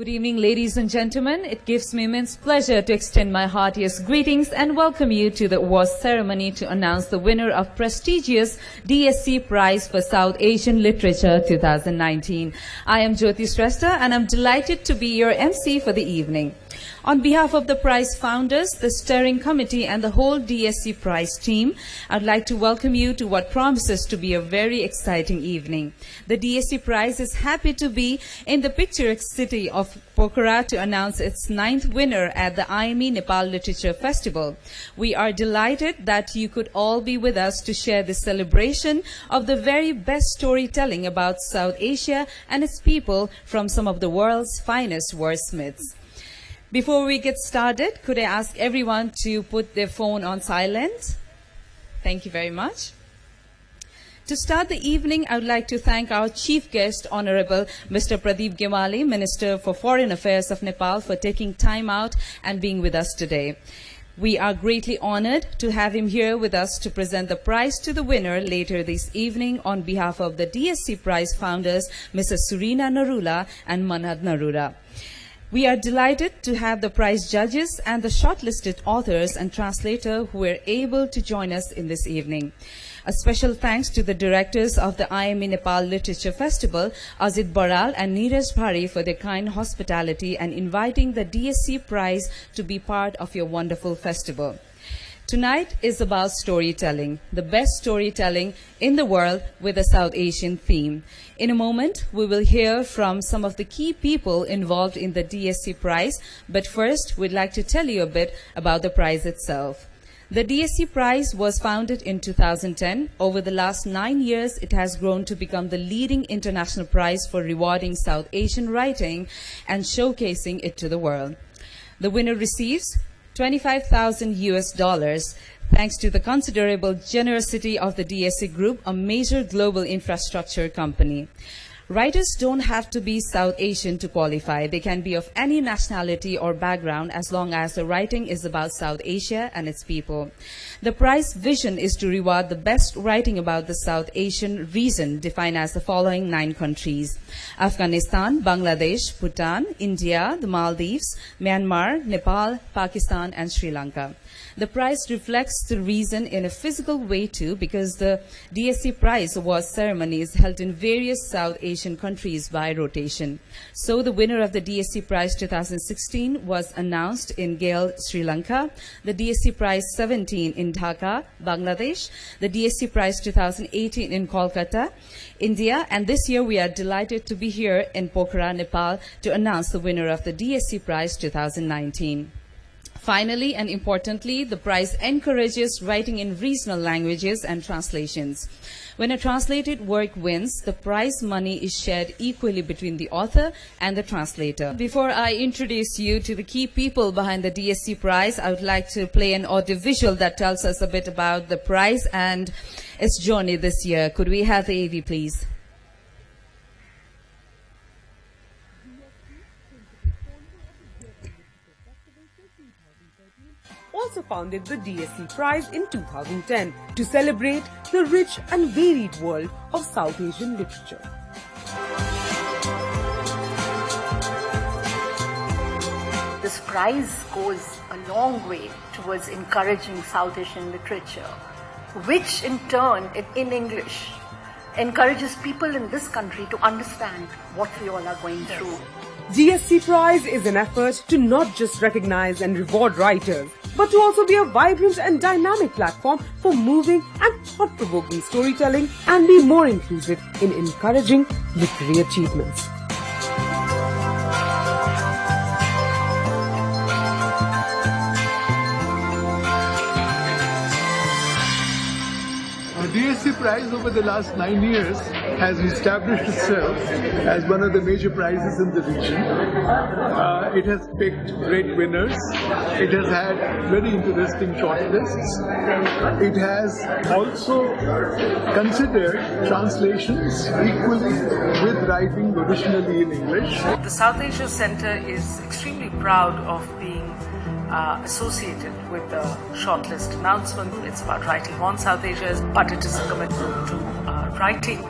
Good evening, ladies and gentlemen. It gives me immense pleasure to extend my heartiest greetings and welcome you to the awards ceremony to announce the winner of prestigious DSC Prize for South Asian Literature 2019. I am Jyoti Shrestha and I'm delighted to be your MC for the evening. On behalf of the prize founders, the steering committee and the whole DSC Prize team, I'd like to welcome you to what promises to be a very exciting evening. The DSC Prize is happy to be in the picturesque city of Pokhara to announce its 9th winner at the IME Nepal Literature Festival. We are delighted that you could all be with us to share this celebration of the very best storytelling about South Asia and its people from some of the world's finest wordsmiths. Before we get started, could I ask everyone to put their phone on silent? Thank you very much. To start the evening, I would like to thank our chief guest, Honorable Mr. Pradeep Cavalli, Minister for Foreign Affairs of Nepal, for taking time out and being with us today. We are greatly honored to have him here with us to present the prize to the winner later this evening on behalf of the DSC Prize founders, Mrs. Serena Narula and Madhuri Narula. We are delighted to have the prize judges and the shortlisted authors and translator who were able to join us in this evening. A special thanks to the directors of the IME Nepal Literature Festival, Ajit Baral and Neeraj Bhari, for their kind hospitality and inviting the DSC Prize to be part of your wonderful festival. Tonight is about storytelling, the best storytelling in the world with a South Asian theme. In a moment, we will hear from some of the key people involved in the DSC Prize, but first, we'd like to tell you a bit about the prize itself. The DSC Prize was founded in 2010. Over the last 9 years, it has grown to become the leading international prize for rewarding South Asian writing and showcasing it to the world. The winner receives $25,000 thanks to the considerable generosity of the DSC Group, a major global infrastructure company. Writers don't have to be South Asian to qualify. They can be of any nationality or background as long as the writing is about South Asia and its people. The prize vision is to reward the best writing about the South Asian region, defined as the following 9 countries: Afghanistan, Bangladesh, Bhutan, India, the Maldives, Myanmar, Nepal, Pakistan, and Sri Lanka. The prize reflects the reason in a physical way too, because the DSC Prize Awards ceremony is held in various South Asian countries by rotation. So the winner of the DSC Prize 2016 was announced in Galle, Sri Lanka, the DSC Prize 17 in Dhaka, Bangladesh, the DSC Prize 2018 in Kolkata, India, and this year we are delighted to be here in Pokhara, Nepal to announce the winner of the DSC Prize 2019. Finally, and importantly, the prize encourages writing in regional languages and translations. When a translated work wins, the prize money is shared equally between the author and the translator. Before I introduce you to the key people behind the DSC Prize, I would like to play an audiovisual that tells us a bit about the prize and its journey this year. Could we have the AV, please? Also founded the DSC Prize in 2010 to celebrate the rich and varied world of South Asian literature. This prize goes a long way towards encouraging South Asian literature, which in turn, in English, encourages people in this country to understand what we all are going through. DSC Prize is an effort to not just recognize and reward writers, but to also be a vibrant and dynamic platform for moving and thought-provoking storytelling and be more inclusive in encouraging literary achievements. DSC Prize over the last 9 years has established itself as one of the major prizes in the region. It has picked great winners. It has had very interesting shortlists. It has also considered translations equally with writing originally in English. The South Asia Center is extremely proud of being associated with the shortlist announcement. It's about writing on South Asia, but it is a commitment to writing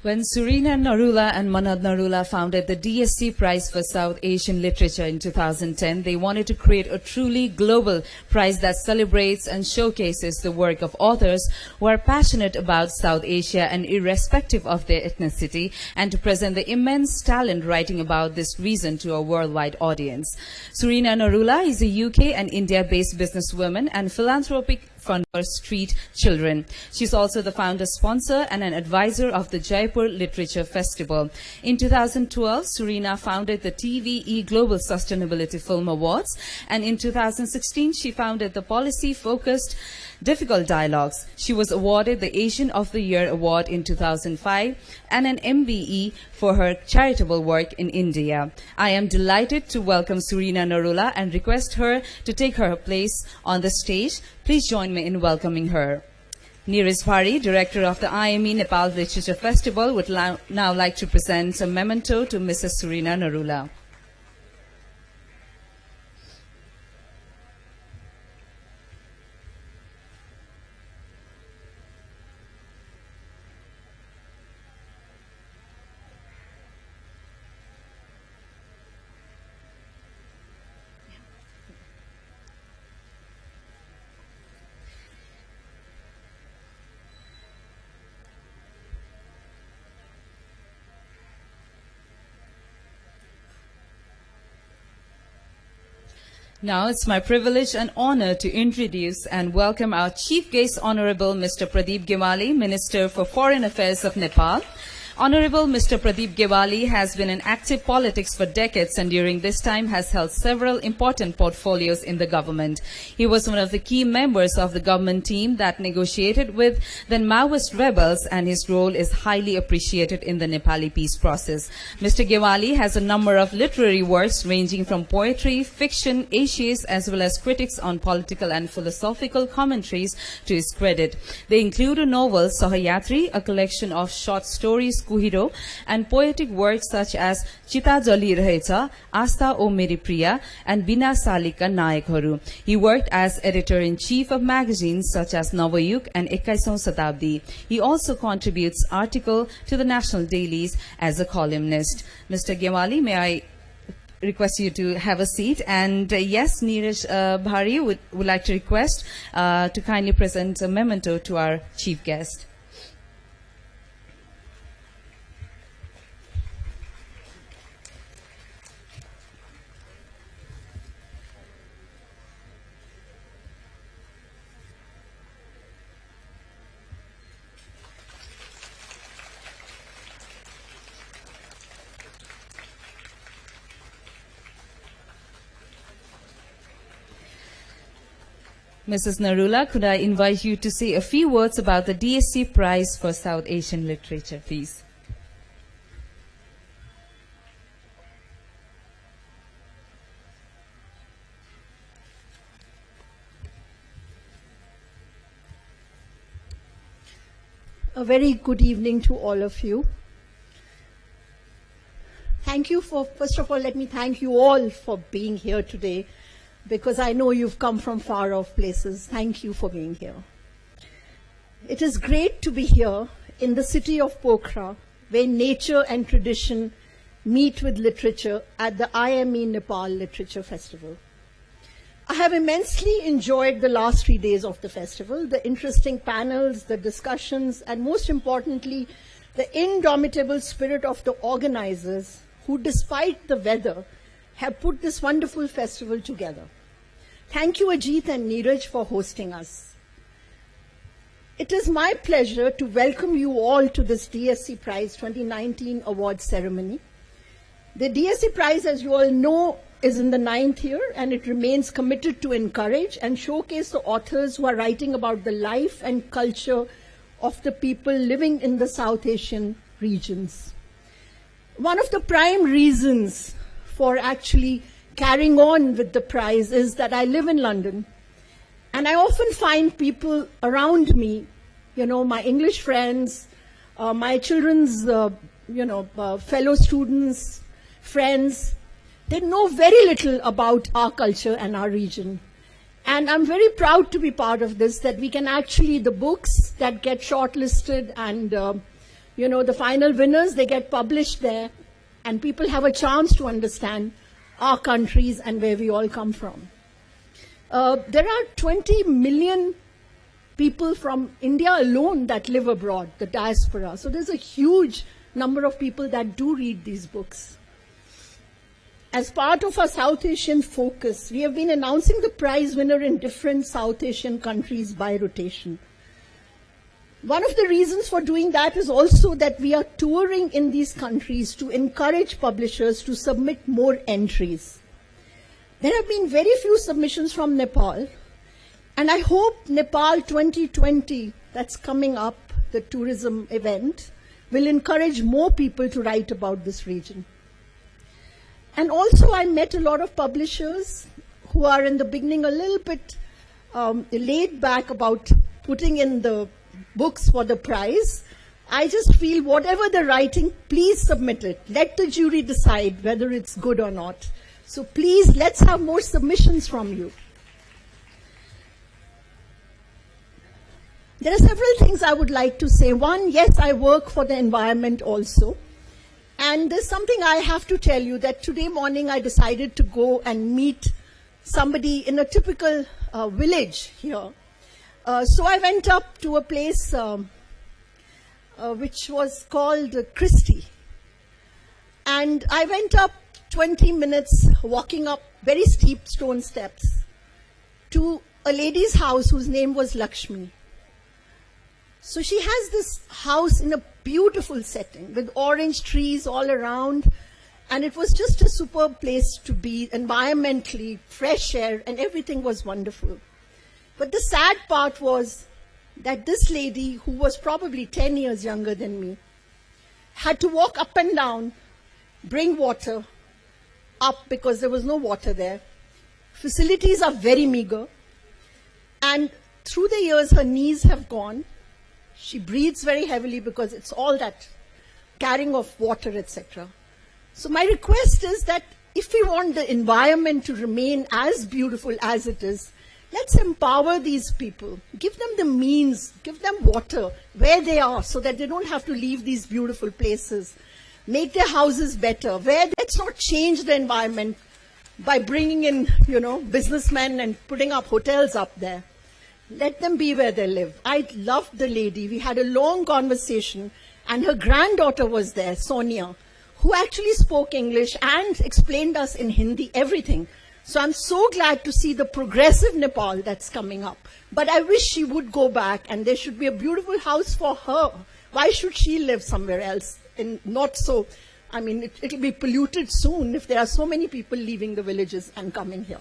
When Serena Narula and Manad Narula founded the DSC Prize for South Asian Literature in 2010, they wanted to create a truly global prize that celebrates and showcases the work of authors who are passionate about South Asia and irrespective of their ethnicity, and to present the immense talent writing about this region to a worldwide audience. Serena Narula is a UK and India-based businesswoman and philanthropic fund for street children. She's also the founder, sponsor, and an advisor of the Jaipur Literature Festival. In 2012, Serena founded the TVE Global Sustainability Film Awards, and in 2016, she founded the policy-focused Difficult Dialogues. She was awarded the Asian of the Year Award in 2005 and an MBE for her charitable work in India. I am delighted to welcome Serena Narula and request her to take her place on the stage. Please join me in welcoming her. Neeraj Bhari, director of the IME Nepal Literature Festival, would now like to present a memento to Mrs. Serena Narula. Now it's my privilege and honor to introduce and welcome our chief guest, Honorable Mr. Pradeep Cavalli, Minister for Foreign Affairs of Nepal. Honorable Mr. Pradeep Cavalli has been in active politics for decades and during this time has held several important portfolios in the government. He was one of the key members of the government team that negotiated with the Maoist rebels, and his role is highly appreciated in the Nepali peace process. Mr. Cavalli has a number of literary works ranging from poetry, fiction, essays, as well as critics on political and philosophical commentaries to his credit. They include a novel, Sahayatri, a collection of short stories, Kuhiro, and poetic works such as Chita Jali Rahecha, Asta O Meri Priya, and Bina Salika Nayakharu. He worked as editor-in-chief of magazines such as Navayug and 21 Shatabdi. He also contributes articles to the national dailies as a columnist. Mr. Cavalli, may I request you to have a seat? And yes, Neeraj Bhari would like to request to kindly present a memento to our chief guest. Mrs. Narula, could I invite you to say a few words about the DSC Prize for South Asian Literature, please? A very good evening to all of you. Thank you for, first of all, let me thank you all for being here today, because I know you've come from far off places. Thank you for being here. It is great to be here in the city of Pokhara, where nature and tradition meet with literature at the IME Nepal Literature Festival. I have immensely enjoyed the last 3 days of the festival, the interesting panels, the discussions, and most importantly, the indomitable spirit of the organizers who, despite the weather, have put this wonderful festival together. Thank you, Ajit and Neeraj, for hosting us. It is my pleasure to welcome you all to this DSC Prize 2019 award ceremony. The DSC Prize, as you all know, is in the 9th year, and it remains committed to encourage and showcase the authors who are writing about the life and culture of the people living in the South Asian regions. One of the prime reasons for actually carrying on with the prize is that I live in London, and I often find people around me, you know, my English friends, my children's, fellow students, friends, they know very little about our culture and our region. And I'm very proud to be part of this, that we can actually, the books that get shortlisted and the final winners, they get published there, and people have a chance to understand our countries and where we all come from. There are 20 million people from India alone that live abroad, the diaspora. So there's a huge number of people that do read these books. As part of our South Asian focus, we have been announcing the prize winner in different South Asian countries by rotation. One of the reasons for doing that is also that we are touring in these countries to encourage publishers to submit more entries. There have been very few submissions from Nepal, and I hope Nepal 2020, that's coming up, the tourism event, will encourage more people to write about this region. And also I met a lot of publishers who are in the beginning a little bit laid back about putting in the books for the prize. I just feel whatever the writing, please submit it. Let the jury decide whether it's good or not. So please, let's have more submissions from you. There are several things I would like to say. One, yes, I work for the environment also. And there's something I have to tell you, that today morning I decided to go and meet somebody in a typical village here. So I went up to a place which was called Christie. And I went up 20 minutes walking up very steep stone steps to a lady's house whose name was Lakshmi. So she has this house in a beautiful setting with orange trees all around, and it was just a superb place to be, environmentally, fresh air, and everything was wonderful. But the sad part was that this lady, who was probably 10 years younger than me, had to walk up and down, bring water up because there was no water there. Facilities are very meager, and through the years her knees have gone. She breathes very heavily because it's all that carrying of water, etc. So my request is that if we want the environment to remain as beautiful as it is, let's empower these people, give them the means, give them water where they are so that they don't have to leave these beautiful places, make their houses better. Let's not change the environment by bringing in, businessmen and putting up hotels up there. Let them be where they live. I loved the lady. We had a long conversation, and her granddaughter was there, Sonia, who actually spoke English and explained us in Hindi everything. So I'm so glad to see the progressive Nepal that's coming up. But I wish she would go back, and there should be a beautiful house for her. Why should she live somewhere else? And not so, it'll be polluted soon if there are so many people leaving the villages and coming here.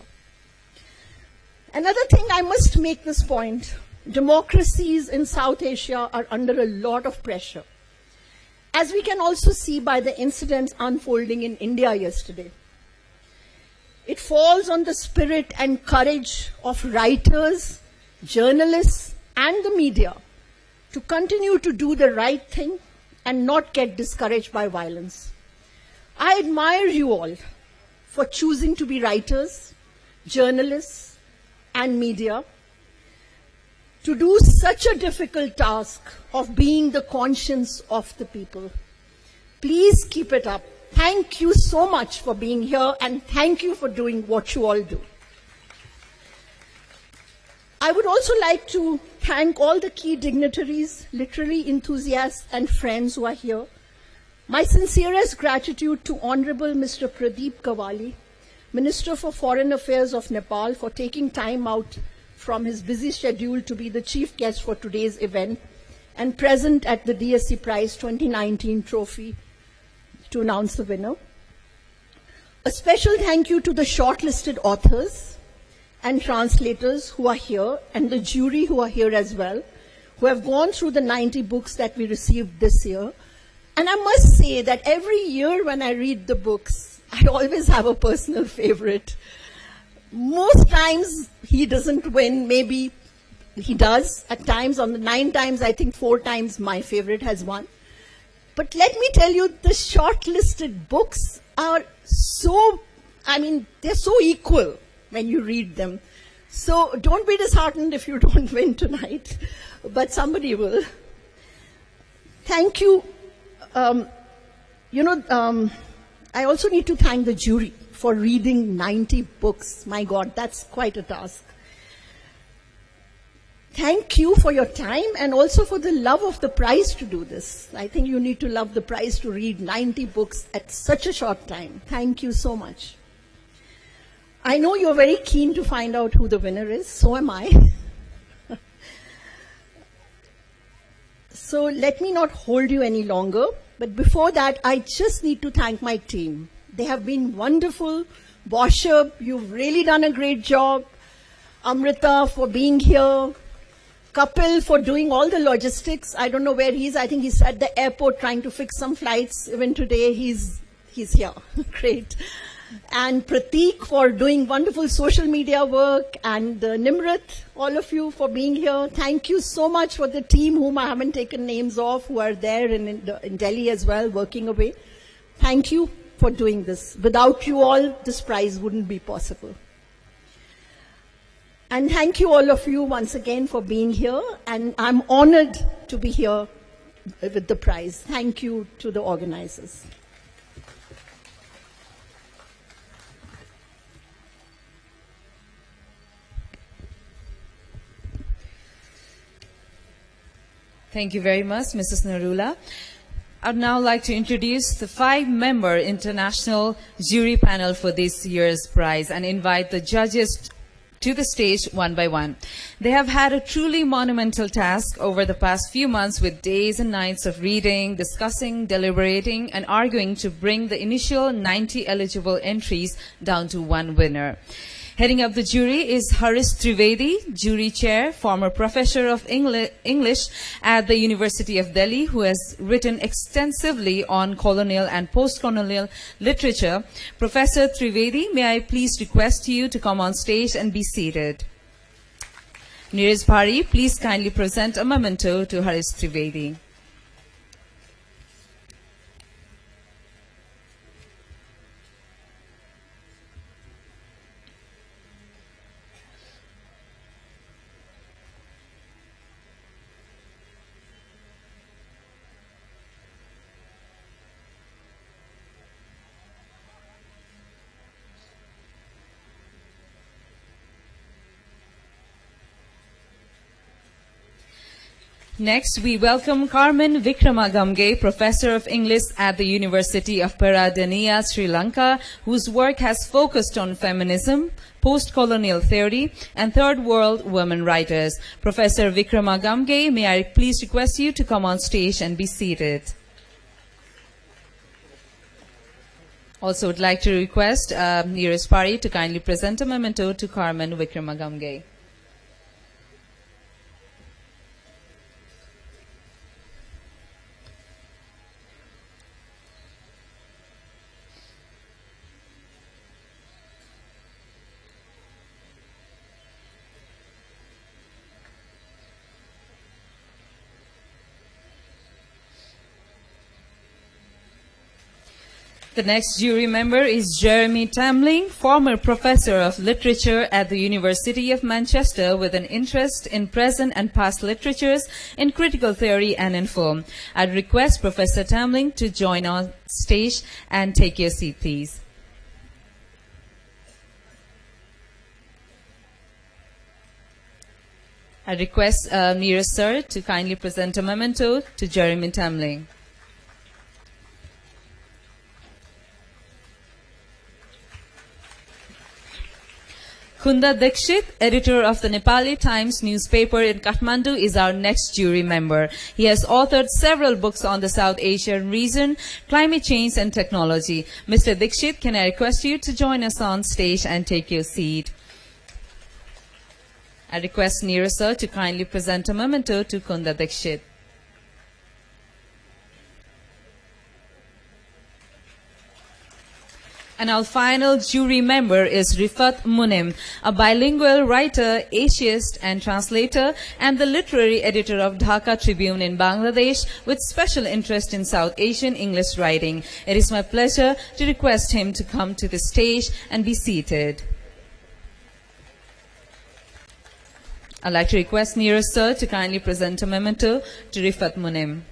Another thing, I must make this point. Democracies in South Asia are under a lot of pressure, as we can also see by the incidents unfolding in India yesterday. It falls on the spirit and courage of writers, journalists, and the media to continue to do the right thing and not get discouraged by violence. I admire you all for choosing to be writers, journalists, and media, to do such a difficult task of being the conscience of the people. Please keep it up. Thank you so much for being here, and thank you for doing what you all do. I would also like to thank all the key dignitaries, literary enthusiasts, and friends who are here. My sincerest gratitude to Honorable Mr. Pradeep Cavalli, Minister for Foreign Affairs of Nepal, for taking time out from his busy schedule to be the chief guest for today's event and present at the DSC Prize 2019 trophy to announce the winner. A special thank you to the shortlisted authors and translators who are here, and the jury who are here as well, who have gone through the 90 books that we received this year. And I must say that every year when I read the books, I always have a personal favorite. Most times he doesn't win, maybe he does at times. On the 9 times, I think 4 times my favorite has won. But let me tell you, the shortlisted books are so, they're so equal when you read them. So don't be disheartened if you don't win tonight, but somebody will. Thank you I also need to thank the jury for reading 90 books. My God, that's quite a task. Thank you for your time and also for the love of the prize to do this. I think you need to love the prize to read 90 books at such a short time. Thank you so much. I know you're very keen to find out who the winner is. So am I. So let me not hold you any longer. But before that, I just need to thank my team. They have been wonderful. Bosher, you've really done a great job. Amrita for being here. Kapil for doing all the logistics. I don't know where he is. I think he's at the airport trying to fix some flights. Even today, he's here. Great. And Pradeep for doing wonderful social media work. And Nimrat, all of you for being here. Thank you so much for the team whom I haven't taken names of, who are there in Delhi as well, working away. Thank you for doing this. Without you all, this prize wouldn't be possible. And thank you all of you once again for being here. And I'm honored to be here with the prize. Thank you to the organizers. Thank you very much, Mrs. Narula. I'd now like to introduce the 5-member international jury panel for this year's prize and invite the judges to the stage one by one. They have had a truly monumental task over the past few months with days and nights of reading, discussing, deliberating, and arguing to bring the initial 90 eligible entries down to one winner. Heading up the jury is Harish Trivedi, jury chair, former professor of English at the University of Delhi, who has written extensively on colonial and post-colonial literature. Professor Trivedi, may I please request you to come on stage and be seated. Neeraj Bhari, please kindly present a memento to Harish Trivedi. Next, we welcome Carmen Vikramagamge, Professor of English at the University of Peradeniya, Sri Lanka, whose work has focused on feminism, post-colonial theory, and third world women writers. Professor Vikramagamge, may I please request you to come on stage and be seated. Also would like to request Neeraj Bhari to kindly present a memento to Carmen Vikramagamge. The next jury member is Jeremy Tamling, former professor of literature at the University of Manchester with an interest in present and past literatures, in critical theory and in film. I'd request Professor Tamling to join on stage and take your seat, please. I request Neeraj sir to kindly present a memento to Jeremy Tamling. Kunda Dikshit, editor of the Nepali Times newspaper in Kathmandu, is our next jury member. He has authored several books on the South Asian region, climate change and technology. Mr. Dikshit, can I request you to join us on stage and take your seat? I request Neeraj sir to kindly present a memento to Kunda Dikshit. And our final jury member is Rifat Munim, a bilingual writer, essayist and translator, and the literary editor of Dhaka Tribune in Bangladesh with special interest in South Asian English writing. It is my pleasure to request him to come to the stage and be seated. I'd like to request Neeraj sir to kindly present a memento to Rifat Munim.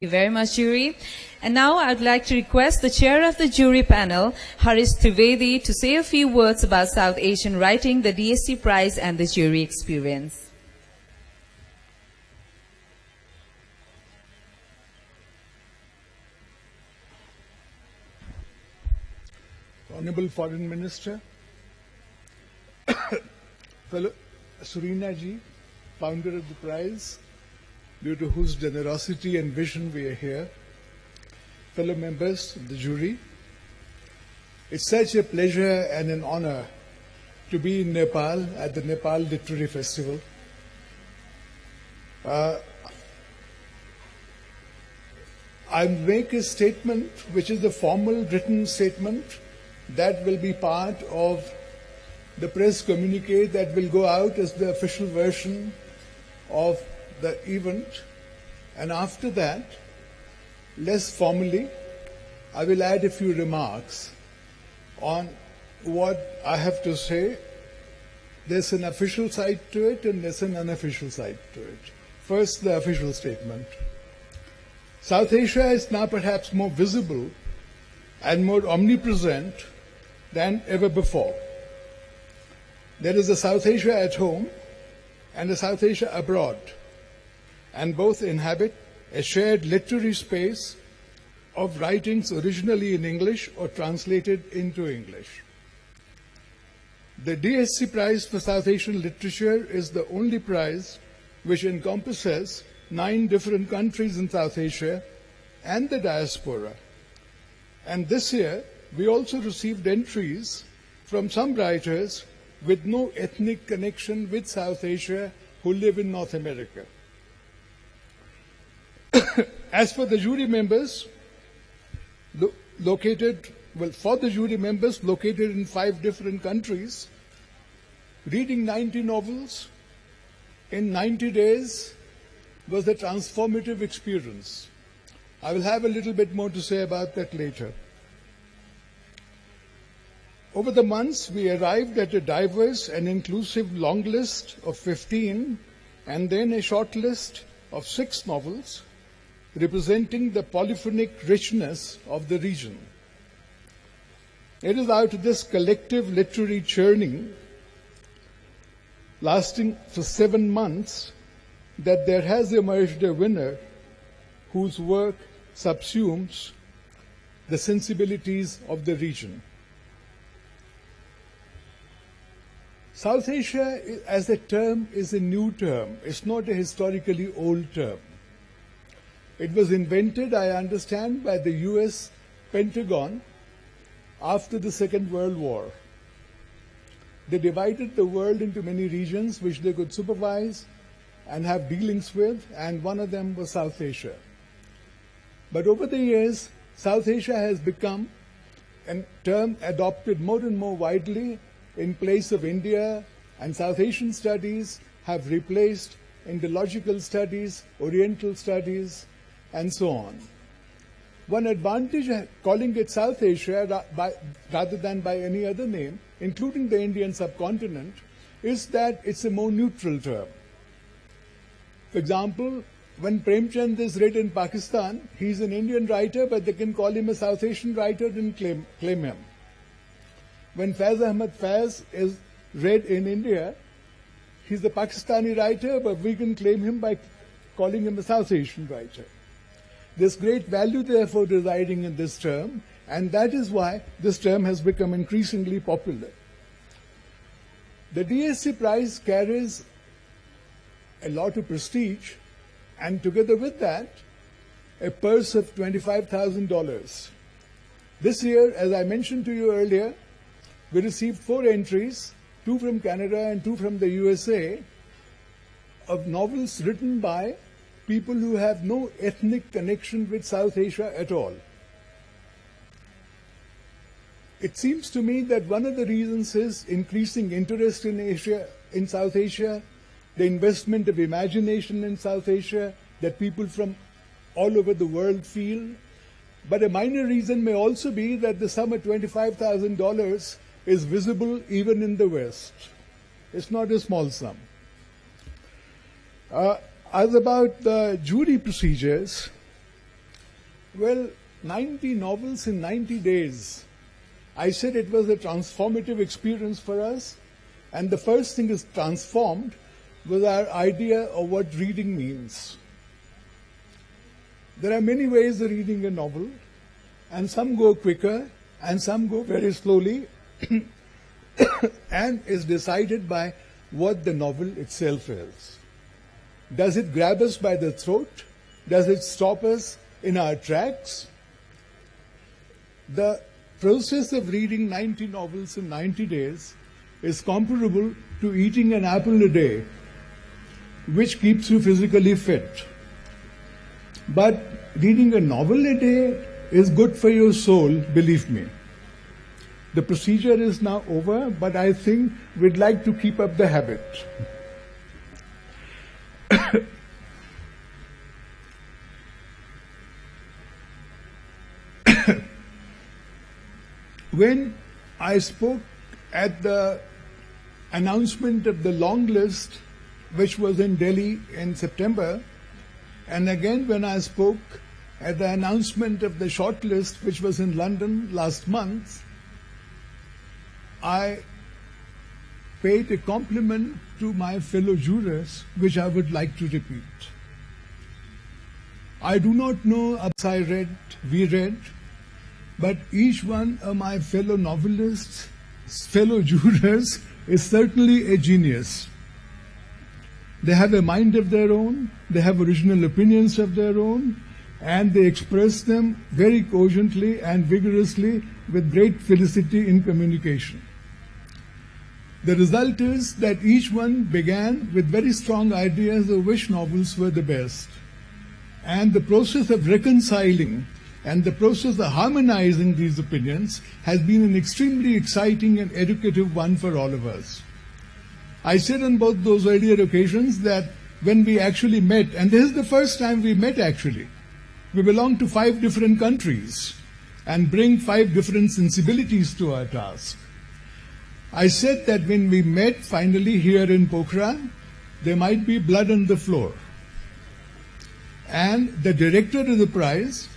Thank you very much, jury. And now I'd like to request the chair of the jury panel, Harish Trivedi, to say a few words about South Asian writing, the DSC prize and the jury experience. Honorable Foreign Minister, fellow Serena ji, founder of the prize, due to whose generosity and vision we are here, fellow members of the jury, it's such a pleasure and an honor to be in Nepal at the Nepal Literary Festival. I make a statement which is the formal written statement that will be part of the press communique that will go out as the official version of the event. And after that, less formally, I will add a few remarks on what I have to say. There's an official side to it and there's an unofficial side to it. First, the official statement. South Asia is now perhaps more visible and more omnipresent than ever before. There is a South Asia at home and a South Asia abroad, and both inhabit a shared literary space of writings originally in English or translated into English. The DSC Prize for South Asian Literature is the only prize which encompasses 9 different countries in South Asia and the diaspora. And this year, we also received entries from some writers with no ethnic connection with South Asia who live in North America. As for the jury members, located in 5 different countries, reading 90 novels in 90 days was a transformative experience. I will have a little bit more to say about that later. Over the months, we arrived at a diverse and inclusive long list of 15 and then a short list of 6 novels representing the polyphonic richness of the region. It is out of this collective literary churning, lasting for 7 months, that there has emerged a winner whose work subsumes the sensibilities of the region. South Asia as a term is a new term. It's not a historically old term. It was invented, I understand, by the US Pentagon after the Second World War. They divided the world into many regions which they could supervise and have dealings with, and one of them was South Asia. But over the years, South Asia has become a term adopted more and more widely in place of India, and South Asian studies have replaced Indological studies, Oriental studies, and so on. One advantage of calling it South Asia rather than by any other name, including the Indian subcontinent, is that it's a more neutral term. For example, when Premchand is read in Pakistan, he's an Indian writer, but they can call him a South Asian writer and claim him. When Faiz Ahmad Faiz is read in India, he's a Pakistani writer, but we can claim him by calling him a South Asian writer. There's great value, therefore, residing in this term, and that is why this term has become increasingly popular. The DSC prize carries a lot of prestige, and together with that, a purse of $25,000. This year, as I mentioned to you earlier, we received 4 entries, 2 from Canada and 2 from the USA, of novels written by people who have no ethnic connection with South Asia at all. It seems to me that one of the reasons is increasing interest in Asia, in South Asia, the investment of imagination in South Asia that people from all over the world feel. But a minor reason may also be that the sum of $25,000 is visible even in the West. It's not a small sum. As about the jury procedures, Well, 90 novels in 90 days. I said it was a transformative experience for us, and the first thing is transformed was our idea of what reading means. There are many ways of reading a novel, and some go quicker, and some go very slowly, and is decided by what the novel itself is. Does it grab us by the throat? Does it stop us in our tracks? The process of reading 90 novels in 90 days is comparable to eating an apple a day, which keeps you physically fit. But reading a novel a day is good for your soul, believe me. The procedure is now over, but I think we'd like to keep up the habit. When I spoke at the announcement of the long list, which was in Delhi in September, and again when I spoke at the announcement of the shortlist, which was in London last month, I paid a compliment to my fellow jurors, which I would like to repeat. I do not know as we read, but each one of my fellow novelists, fellow jurors, is certainly a genius. They have a mind of their own, they have original opinions of their own, and they express them very cogently and vigorously with great felicity in communication. The result is that each one began with very strong ideas of which novels were the best. And the process of reconciling and the process of harmonizing these opinions has been an extremely exciting and educative one for all of us. I said on both those earlier occasions that when we actually met, and this is the first time we met actually, we belong to 5 different countries and bring 5 different sensibilities to our task. I said that when we met finally here in Pokhara, there might be blood on the floor. And the director of the prize,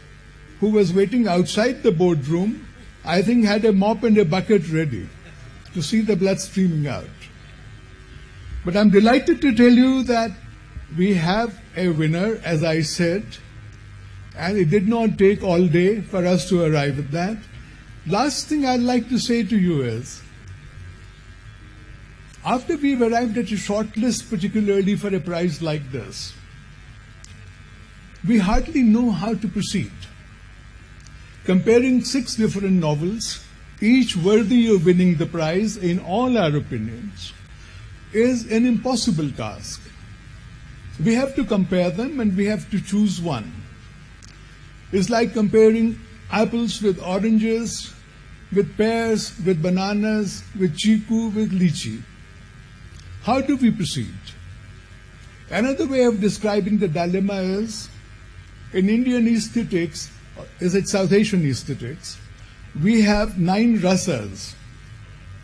who was waiting outside the boardroom, I think had a mop and a bucket ready to see the blood streaming out. But I'm delighted to tell you that we have a winner, as I said, and it did not take all day for us to arrive at that. Last thing I'd like to say to you is, after we've arrived at a shortlist, particularly for a prize like this, we hardly know how to proceed. Comparing 6 different novels, each worthy of winning the prize in all our opinions, is an impossible task. We have to compare them and we have to choose one. It's like comparing apples with oranges, with pears, with bananas, with chiku, with lychee. How do we proceed? Another way of describing the dilemma is, in Indian aesthetics, is it South Asian aesthetics, we have 9 rasas.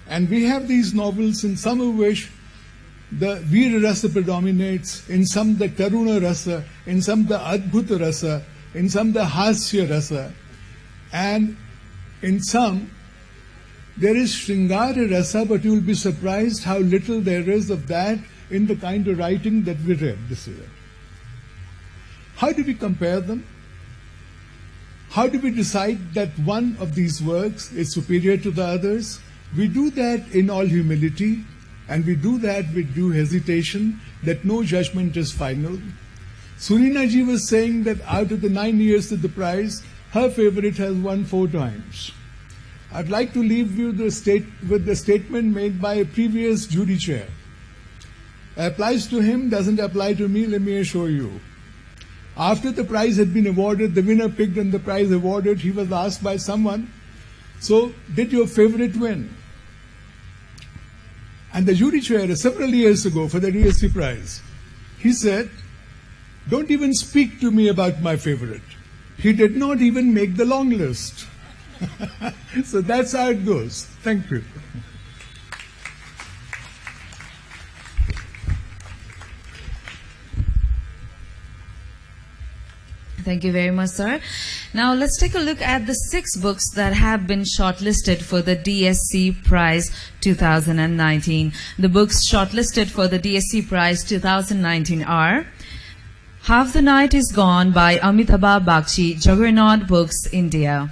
And we have these novels, in some of which the Veera rasa predominates, in some the Karuna rasa, in some the Adbhuta rasa, in some the Hasya rasa, and in some there is Shringara rasa, but you will be surprised how little there is of that in the kind of writing that we read this year. How do we compare them? How do we decide that one of these works is superior to the others? We do that in all humility, and we do that with due hesitation, that no judgment is final. Serena ji was saying that out of the 9 years of the prize, her favorite has won 4 times. I'd like to leave you with the statement made by a previous jury chair. Applies to him, doesn't apply to me, let me assure you. After the prize had been awarded, the winner picked and the prize awarded, he was asked by someone, so did your favorite win? And the jury chair, several years ago for the DSC prize, he said, don't even speak to me about my favorite. He did not even make the long list. So that's how it goes. Thank you. Thank you very much, sir. Now let's take a look at the 6 books that have been shortlisted for the DSC Prize 2019. The books shortlisted for the DSC Prize 2019 are Half the Night is Gone by Amitabh Bachchan, Juggernaut Books, India.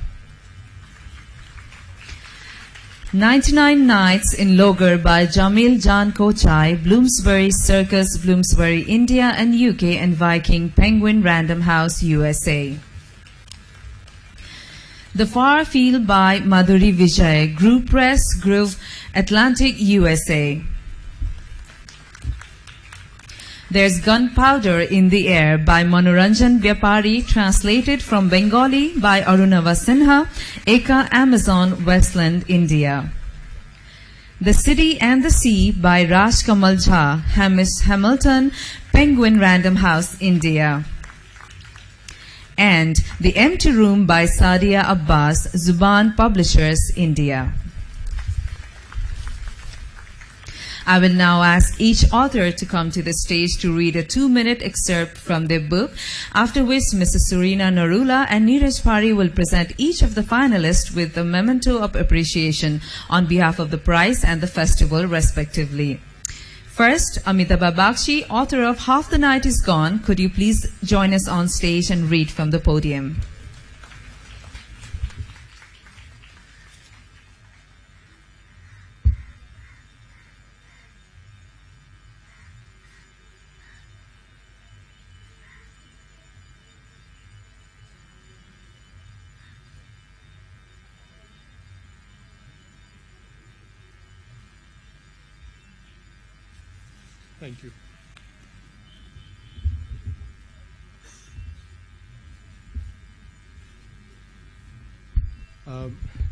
99 Nights in Logar by Jamil Jan Kochai, Bloomsbury Circus, Bloomsbury, India and UK, and Viking Penguin Random House, USA. The Far Field by Madhuri Vijay, Group Press, Grove, Atlantic, USA. There's Gunpowder in the Air by Manoranjan Vyapari, translated from Bengali by Arunava Sinha, Eka, Amazon, Westland, India. The City and the Sea by Raj Kamal Jha, Hamish Hamilton, Penguin Random House, India. And The Empty Room by Sadia Abbas, Zuban Publishers, India. I will now ask each author to come to the stage to read a 2-minute excerpt from their book, after which Mrs. Serena Narula and Neeraj Pari will present each of the finalists with a memento of appreciation on behalf of the prize and the festival, respectively. First, Amitabh Bachchan, author of Half the Night is Gone. Could you please join us on stage and read from the podium? Thank you.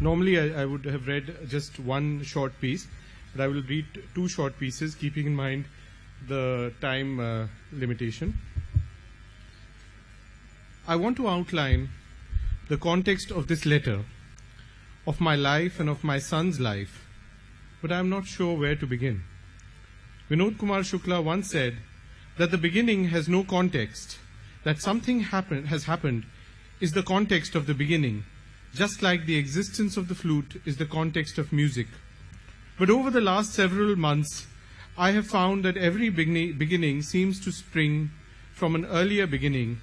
Normally I would have read just one short piece, but I will read 2 short pieces, keeping in mind the time limitation. I want to outline the context of this letter, of my life and of my son's life, but I am not sure where to begin. Vinod Kumar Shukla once said that the beginning has no context, that something has happened is the context of the beginning, just like the existence of the flute is the context of music. But over the last several months, I have found that every beginning seems to spring from an earlier beginning,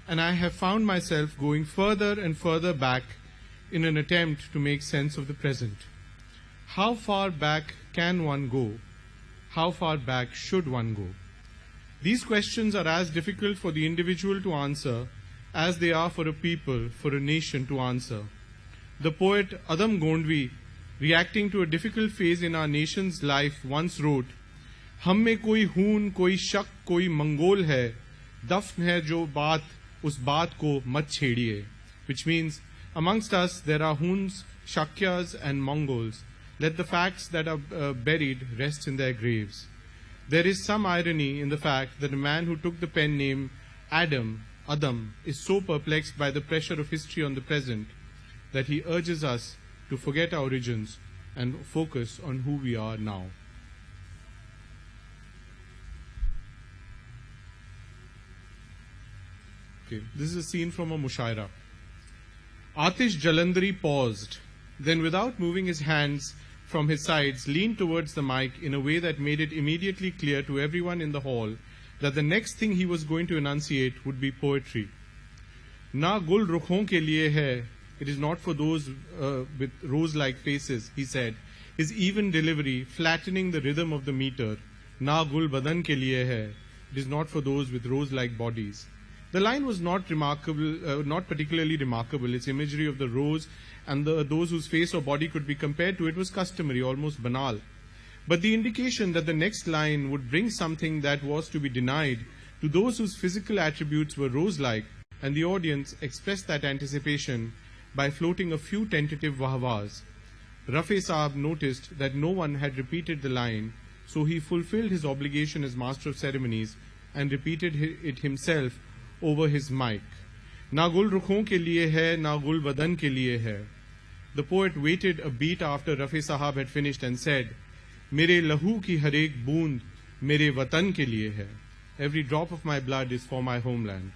and I have found myself going further and further back in an attempt to make sense of the present. How far back can one go? How far back should one go? These questions are as difficult for the individual to answer as they are for a people, for a nation to answer. The poet Adam Gondvi, reacting to a difficult phase in our nation's life, once wrote, "हम में कोई खून, कोई शक, कोई Mongol है, दफन है जो बात, उस बात को मत छेड़िए," which means, amongst us there are Huns, Shakyas and Mongols. Let the facts that are buried rest in their graves. There is some irony in the fact that a man who took the pen name Adam, is so perplexed by the pressure of history on the present that he urges us to forget our origins and focus on who we are now. Okay, this is a scene from a mushaira. Atish Jalandhari paused, then without moving his hands from his sides, leaned towards the mic in a way that made it immediately clear to everyone in the hall that the next thing he was going to enunciate would be poetry. Na gul rukhon ke liye hai, it is not for those with rose-like faces, he said, his even delivery flattening the rhythm of the meter. Na gul badan ke liye hai, it is not for those with rose-like bodies. The line was not remarkable, not particularly remarkable. Its imagery of the rose and those whose face or body could be compared to it was customary, almost banal. But the indication that the next line would bring something that was to be denied to those whose physical attributes were rose-like, and the audience expressed that anticipation by floating a few tentative wahwas. Rafi Saab noticed that no one had repeated the line, so he fulfilled his obligation as master of ceremonies and repeated it himself over his mic. Na gul rukhon ke liye hai, na gul badan ke liye hai. The poet waited a beat after Rafi Sahab had finished and said, Mere lahu ki har ek boond, mere watan ke liye hai. Every drop of my blood is for my homeland.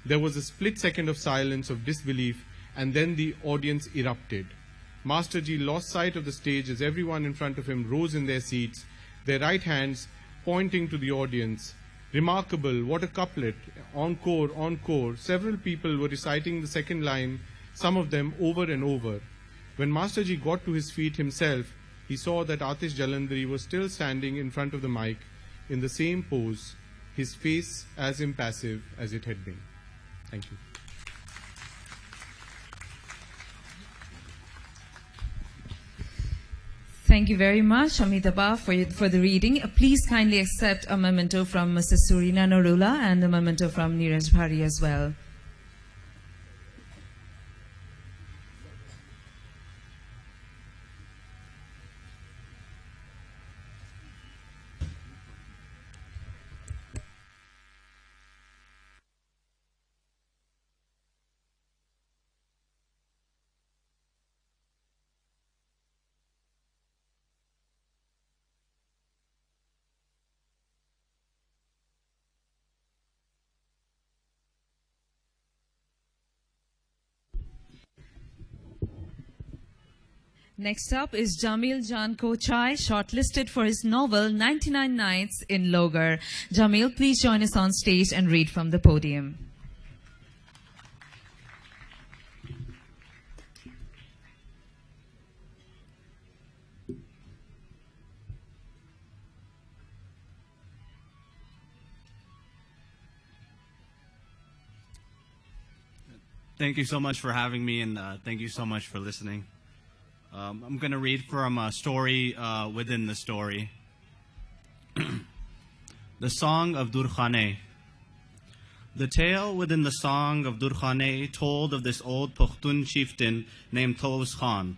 There was a split second of silence, of disbelief, and then the audience erupted. Masterji lost sight of the stage as everyone in front of him rose in their seats, their right hands pointing to the audience. Remarkable, what a couplet, encore, encore. Several people were reciting the second line, some of them over and over. When Masterji got to his feet himself, he saw that Atish Jalandhari was still standing in front of the mic in the same pose, his face as impassive as it had been. Thank you. Thank you very much, Amitabh, for the reading. Please kindly accept a memento from Mrs. Serena Narula and a memento from Neeraj Bhari as well. Next up is Jamil Jan Kochai, shortlisted for his novel 99 Nights in Logar. Jamil, please join us on stage and read from the podium. Thank you so much for having me, and thank you so much for listening. I'm going to read from a story within the story. The Song of Durkhane. The tale within the Song of Durkhane told of this old Pakhtun chieftain named Taus Khan.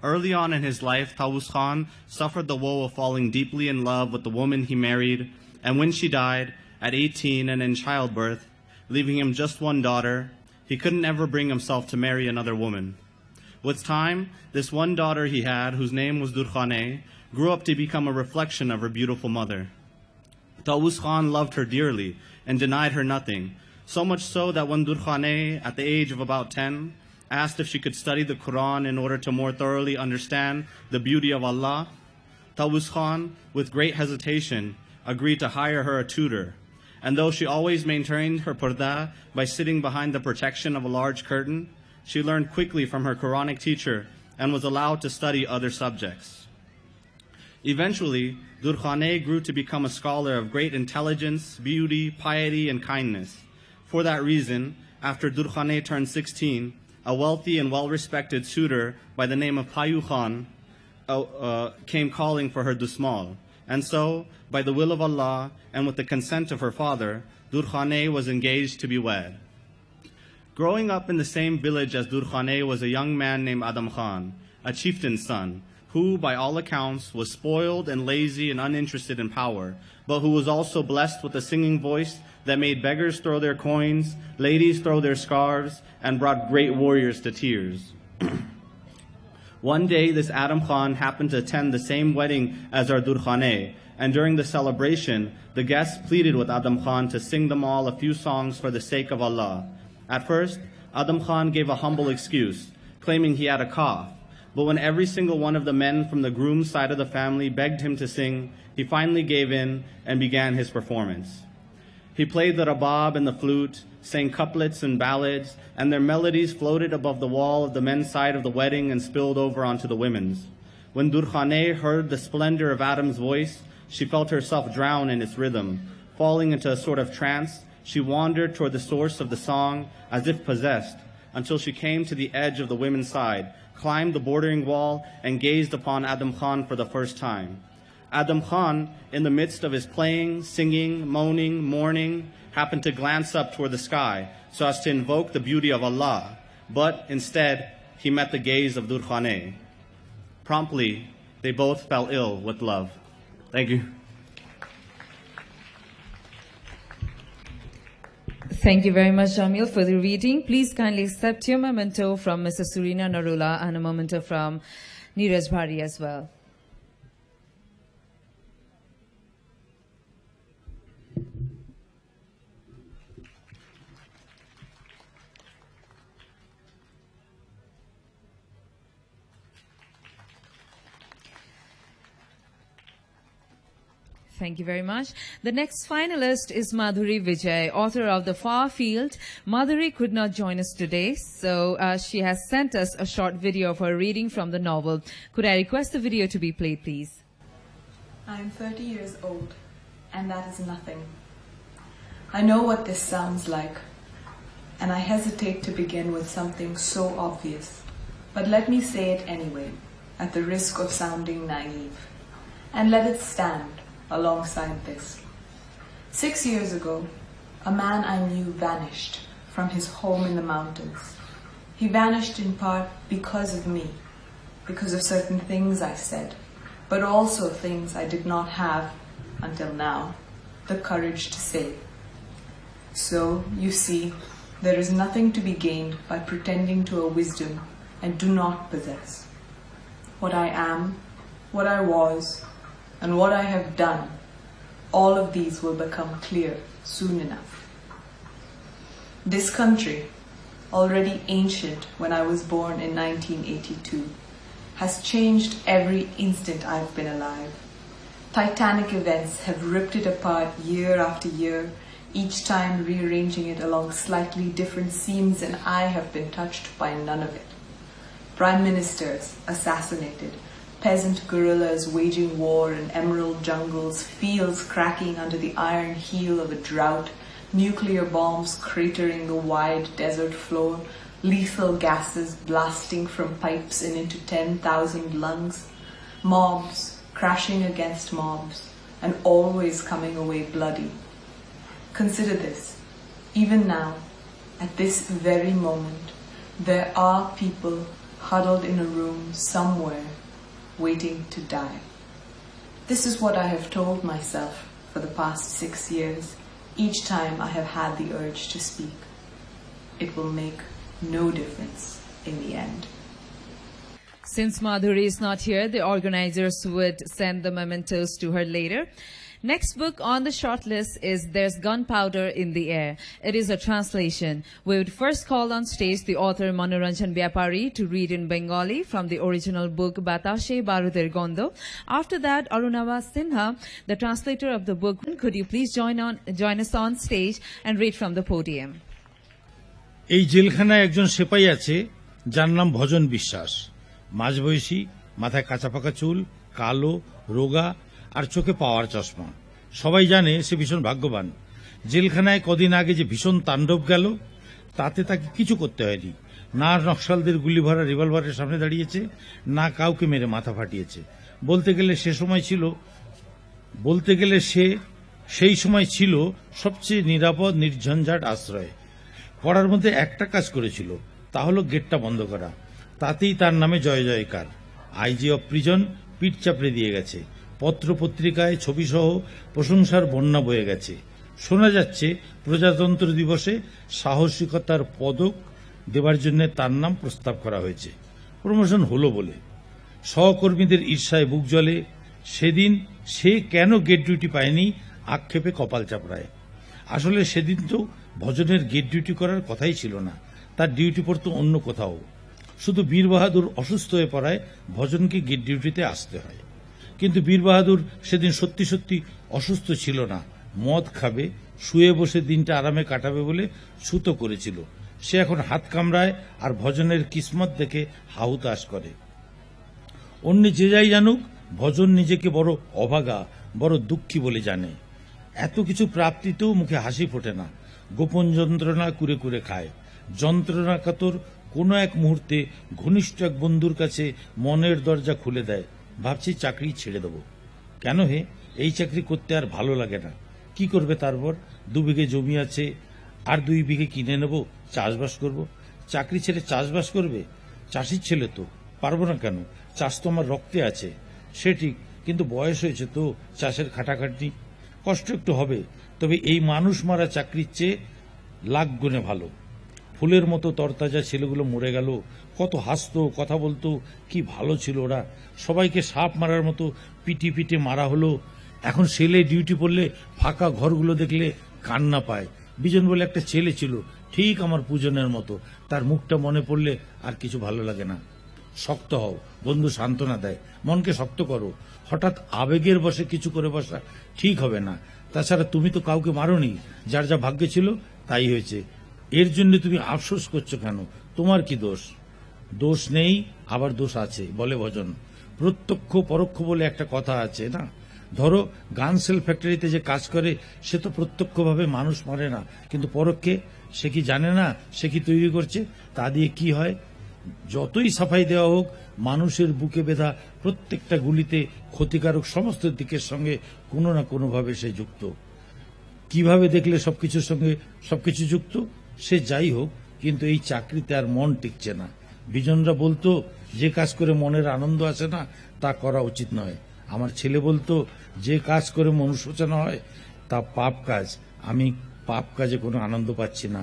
Early on in his life, Taus Khan suffered the woe of falling deeply in love with the woman he married, and when she died, at 18 and in childbirth, leaving him just one daughter, he couldn't ever bring himself to marry another woman. With time, this one daughter he had, whose name was Durkhane, grew up to become a reflection of her beautiful mother. Taus Khan loved her dearly and denied her nothing, so much so that when Durkhane, at the age of about 10, asked if she could study the Quran in order to more thoroughly understand the beauty of Allah, Taus Khan, with great hesitation, agreed to hire her a tutor. And though she always maintained her purdah by sitting behind the protection of a large curtain, she learned quickly from her Quranic teacher and was allowed to study other subjects. Eventually, Durkhane grew to become a scholar of great intelligence, beauty, piety, and kindness. For that reason, after Durkhane turned 16, a wealthy and well-respected suitor by the name of Payu Khan came calling for her dusmal. And so, by the will of Allah and with the consent of her father, Durkhane was engaged to be wed. Growing up in the same village as Durkhane was a young man named Adam Khan, a chieftain's son, who, by all accounts, was spoiled and lazy and uninterested in power, but who was also blessed with a singing voice that made beggars throw their coins, ladies throw their scarves, and brought great warriors to tears. One day, this Adam Khan happened to attend the same wedding as our Durkhane, and during the celebration, the guests pleaded with Adam Khan to sing them all a few songs for the sake of Allah. At first, Adam Khan gave a humble excuse, claiming he had a cough. But when every single one of the men from the groom's side of the family begged him to sing, he finally gave in and began his performance. He played the rabab and the flute, sang couplets and ballads, and their melodies floated above the wall of the men's side of the wedding and spilled over onto the women's. When Durkhane heard the splendor of Adam's voice, she felt herself drown in its rhythm. Falling into a sort of trance, she wandered toward the source of the song as if possessed, until she came to the edge of the women's side, climbed the bordering wall, and gazed upon Adam Khan for the first time. Adam Khan, in the midst of his playing, singing, moaning, mourning, happened to glance up toward the sky so as to invoke the beauty of Allah, but instead he met the gaze of Durkhane. Promptly, they both fell ill with love. Thank you. Thank you very much, Jamil, for the reading. Please kindly accept your memento from Mrs. Serena Narula and a memento from Neeraj Bhari as well. Thank you very much. The next finalist is Madhuri Vijay, author of The Far Field. Madhuri could not join us today, so she has sent us a short video of her reading from the novel. Could I request the video to be played, please? I am 30 years old, and that is nothing. I know what this sounds like, and I hesitate to begin with something so obvious. But let me say it anyway, at the risk of sounding naive, and let it stand alongside this. 6 years ago, a man I knew vanished from his home in the mountains. He vanished in part because of me, because of certain things I said, but also things I did not have, until now, the courage to say. So, you see, there is nothing to be gained by pretending to a wisdom I do not possess. What I am, what I was, and what I have done, all of these will become clear soon enough. This country, already ancient when I was born in 1982, has changed every instant I've been alive. Titanic events have ripped it apart year after year, each time rearranging it along slightly different seams, and I have been touched by none of it. Prime ministers assassinated, peasant guerrillas waging war in emerald jungles, fields cracking under the iron heel of a drought, nuclear bombs cratering the wide desert floor, lethal gases blasting from pipes and into 10,000 lungs, mobs crashing against mobs, and always coming away bloody. Consider this. Even now, at this very moment, there are people huddled in a room somewhere, waiting to die. This is what I have told myself for the past 6 years, each time I have had the urge to speak. It will make no difference in the end. Since Madhuri is not here, the organizers would send the mementos to her later. Next book on the shortlist is There's Gunpowder in the Air. It is a translation. We would first call on stage the author Manoranjan Vyapari to read in Bengali from the original book Batashe Baruder Gondo. After that, Arunava Sinha, the translator of the book, could you please join us on stage and read from the podium? এই জেলখানায় একজন সেপাই আছে যার নাম ভজন বিশ্বাস। মাঝবয়সী, মাথায় কাঁচা পাকা চুল, কালো, রোগা আর চোখে পাওয়ার চশমা। সবাই জানে সে ভীষণ ভাগ্যবান। জেলখানায় কদিন আগে যে ভীষণ তাণ্ডব গেল, তাতে তাকে কিছু করতে হয়নি। না নকশালদের গুলি ভরা রিভলভারের সামনে দাঁড়িয়েছে, না কাউকে মেরে মাথা ফাটিয়েছে। বলতে গেলে সেই সময় ছিল সবচেয়ে নিরাপদ নির্ঝঞ্ঝাট আশ্রয়। পড়ার মধ্যে একটা কাজ করেছিল, তা হলো গেটটা বন্ধ করা। তাতেই তার নামে জয় জয়কার। আইজি অফ প্রিজন পিঠ চাপড়ে দিয়ে গেছে। পত্র পত্রিকায় ছবিসহ প্রশংসার বন্যা বয়ে গেছে। শোনা যাচ্ছে প্রজাতন্ত্র দিবসে সাহসিকতার পদক দেবার জন্য তার নাম প্রস্তাব করা হয়েছে। প্রমোশন হলো বলে সহকর্মীদের ঈর্ষায় বুক জ্বলে। সেদিন সে কেন গেট ডিউটি পায়নি আক্ষেপে কপাল চাপড়ায়। আসলে সেদিন তো ভজনের গেট ডিউটি করার কথাই ছিল না, তার ডিউটি পড়তো অন্য কোথাও। শুধু বীর বাহাদুর অসুস্থ হয়ে পড়ায় ভজনকে গেট ডিউটিতে আসতে হয়। কিন্তু বীর বাহাদুর সেদিন সত্যি সত্যি অসুস্থ ছিল না, মদ খাবে, শুয়ে বসে দিনটা আরামে কাটাবে বলে ছুতো করেছিল। সে এখন হাত কামড়ায় আর ভজনের কিসমত দেখে হাহুতাশ করে। অন্য যে যাই জানুক, ভজন নিজেকে বড় অভাগা, বড় দুঃখী বলে জানে। এত কিছু প্রাপ্তিতেও মুখে হাসি ফোটে না, গোপন যন্ত্রণা কুরে কুরে খায়। যন্ত্রণা কাতর কোনো এক মুহূর্তে ঘনিষ্ঠ এক বন্ধুর কাছে মনের দরজা খুলে দেয়। ভাবছি চাকরি ছেড়ে দেব। কেন হে, এই চাকরি করতে আর ভালো লাগে না। কি করবে তারপর? 2 বিঘে জমি আছে, আর 2 বিঘে কিনে নেব, চাষবাস করব। চাকরি ছেড়ে চাষবাস করবে? চাষির ছেলে তো, পারবো না কেন? চাষ তো আমার রক্তে আছে। সে ঠিক, কিন্তু বয়স হয়েছে তো, চাষের খাটাখাটনি কষ্ট একটু হবে, তবে এই মানুষ মারা চাকরির চেয়ে লাখ গুণে ভালো। ফুলের মতো তরতাজা ছেলেগুলো মরে গেল, কত হাসতো, কথা বলতো, কি ভালো ছিল ওরা। সবাইকে সাপ মারার মতো পিটি পিটি মারা হলো। এখন ছেলে ডিউটি পড়লে ফাঁকা ঘরগুলো দেখলে কান্না পায়। বিজন বলে একটা ছেলে ছিল, ঠিক আমার পূজনের মতো, তার মুখটা মনে পড়লে আর কিছু ভালো লাগে না। শক্ত হও, বন্ধু সান্ত্বনা দেয়, মনকে শক্ত করো। হঠাৎ আবেগের বশে কিছু করে বসা ঠিক হবে না। তাছাড়া তুমি তো কাউকে মারোনি, যার যা ভাগ্যে ছিল তাই হয়েছে। এর জন্য তুমি আফসোস করছো কেন? তোমার কি দোষ? দোষ নেই, আবার দোষ আছে বলে ভজন। প্রত্যক্ষ পরোক্ষ বলে একটা কথা আছে না? ধরো গান সেল ফ্যাক্টরিতে যে কাজ করে সে তো প্রত্যক্ষভাবে মানুষ মারে না, কিন্তু পরোক্ষে সে কি জানে না সে কি তৈরি করছে? তা দিয়ে কি হয়? যতই সাফাই দেওয়া হোক, মানুষের বুকে বেঁধা প্রত্যেকটা গুলিতে ক্ষতিকারক সমস্ত দিকের সঙ্গে কোনো না কোনোভাবে সে যুক্ত। কিভাবে দেখলে সবকিছুর সঙ্গে সবকিছু যুক্ত? সে যাই হোক, কিন্তু এই চাকরিতে আর মন টিকছে না। বিজনরা বলতো যে কাজ করে মনের আনন্দ আসে না তা করা উচিত নয়। আমার ছেলে বলতো যে কাজ করে মন শোচনা হয় তা পাপ কাজ। আমি পাপ কাজে কোনো আনন্দ পাচ্ছি না,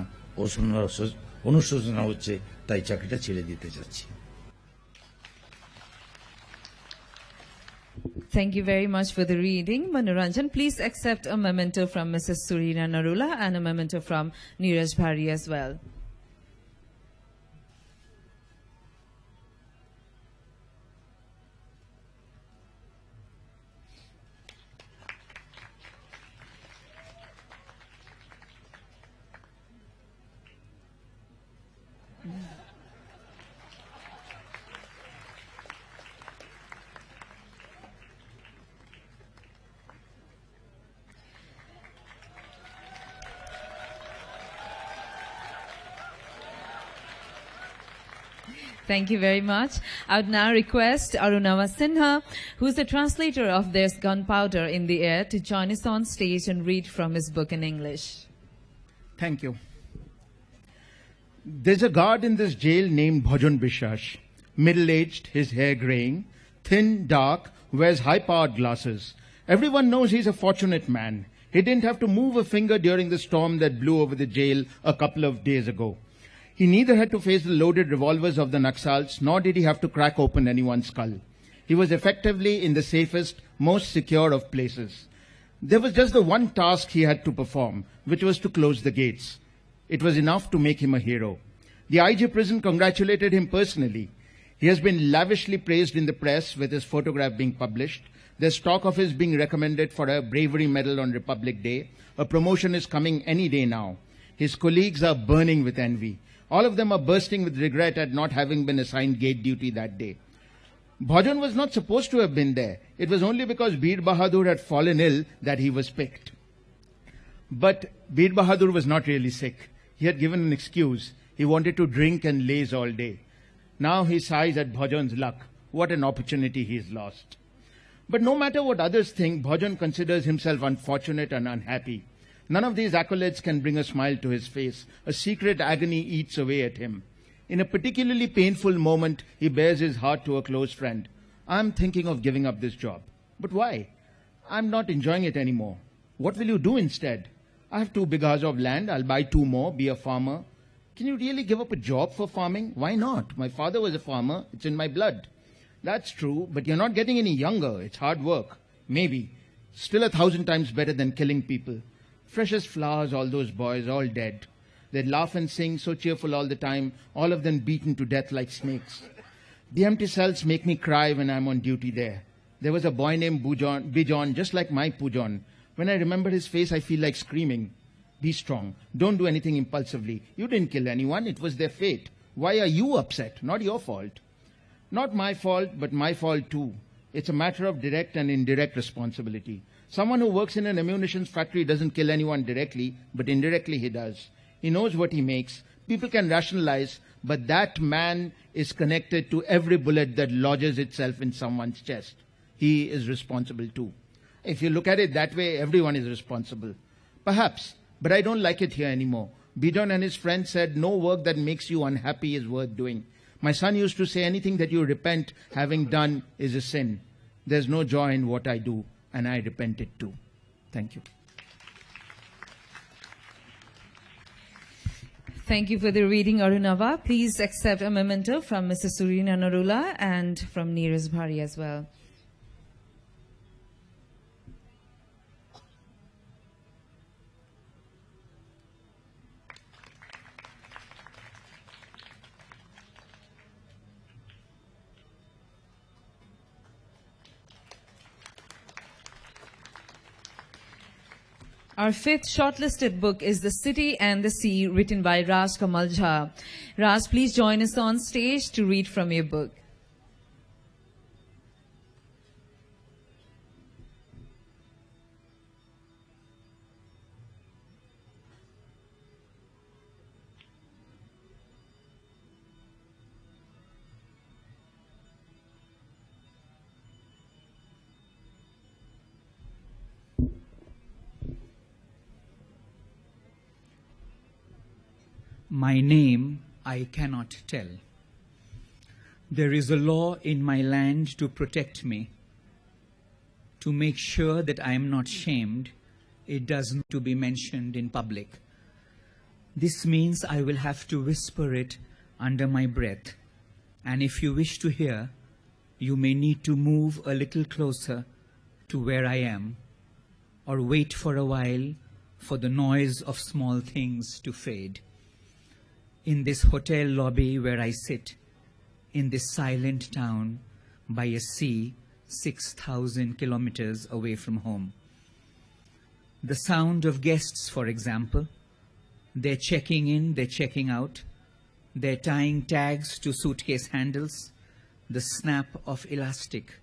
অনুশোচনা হচ্ছে, তাই চাকরিটা ছেড়ে দিতে যাচ্ছি। Thank you very much for the reading. Manoranjan, please accept a memento from Mrs. Serena Narula and a memento from Neeraj Bhari as well. Thank you very much. I would now request Arunava Sinha, who is the translator of There's Gunpowder in the Air, to join us on stage and read from his book in English. Thank you. There's a guard in this jail named Bhajan Bishash. Middle-aged, his hair graying, thin, dark, wears high-powered glasses. Everyone knows he's a fortunate man. He didn't have to move a finger during the storm that blew over the jail a couple of days ago. He neither had to face the loaded revolvers of the Naxals, nor did he have to crack open anyone's skull. He was effectively in the safest, most secure of places. There was just the one task he had to perform, which was to close the gates. It was enough to make him a hero. The IG prison congratulated him personally. He has been lavishly praised in the press, with his photograph being published. There's talk of his being recommended for a bravery medal on Republic Day. A promotion is coming any day now. His colleagues are burning with envy. All of them are bursting with regret at not having been assigned gate duty that day. Bhajan was not supposed to have been there. It was only because Bir Bahadur had fallen ill that he was picked. But Bir Bahadur was not really sick. He had given an excuse. He wanted to drink and laze all day. Now he sighs at Bhajan's luck. What an opportunity he has lost. But no matter what others think, Bhajan considers himself unfortunate and unhappy. None of these accolades can bring a smile to his face. A secret agony eats away at him. In a particularly painful moment, he bares his heart to a close friend. I'm thinking of giving up this job. But why? I'm not enjoying it anymore. What will you do instead? I have 2 bighas of land. I'll buy 2 more, be a farmer. Can you really give up a job for farming? Why not? My father was a farmer. It's in my blood. That's true, but you're not getting any younger. It's hard work. Maybe. Still 1,000 times better than killing people. Fresh as flowers, all those boys, all dead. They'd laugh and sing, so cheerful all the time, all of them beaten to death like snakes. The empty cells make me cry when I'm on duty there. There was a boy named Bijon, just like my Pujon. When I remember his face, I feel like screaming. Be strong. Don't do anything impulsively. You didn't kill anyone. It was their fate. Why are you upset? Not your fault. Not my fault, but my fault too. It's a matter of direct and indirect responsibility. Someone who works in an ammunitions factory doesn't kill anyone directly, but indirectly he does. He knows what he makes. People can rationalize, but that man is connected to every bullet that lodges itself in someone's chest. He is responsible too. If you look at it that way, everyone is responsible. Perhaps, but I don't like it here anymore. Bijon and his friends said no work that makes you unhappy is worth doing. My son used to say anything that you repent having done is a sin. There's no joy in what I do, and I repent it too. Thank you. Thank you for the reading, Arunava. Please accept a memento from Mrs. Serena Narula and from Neeraj Bhari as well. Our fifth shortlisted book is The City and the Sea, written by Raj Kamal Jha. Raj, please join us on stage to read from your book. My name I cannot tell. There is a law in my land to protect me, to make sure that I am not shamed. It does not to be mentioned in public. This means I will have to whisper it under my breath. And if you wish to hear, you may need to move a little closer to where I am, or wait for a while for the noise of small things to fade. In this hotel lobby where I sit, in this silent town by a sea 6,000 kilometers away from home. The sound of guests, for example, they're checking in, they're checking out, they're tying tags to suitcase handles, the snap of elastic,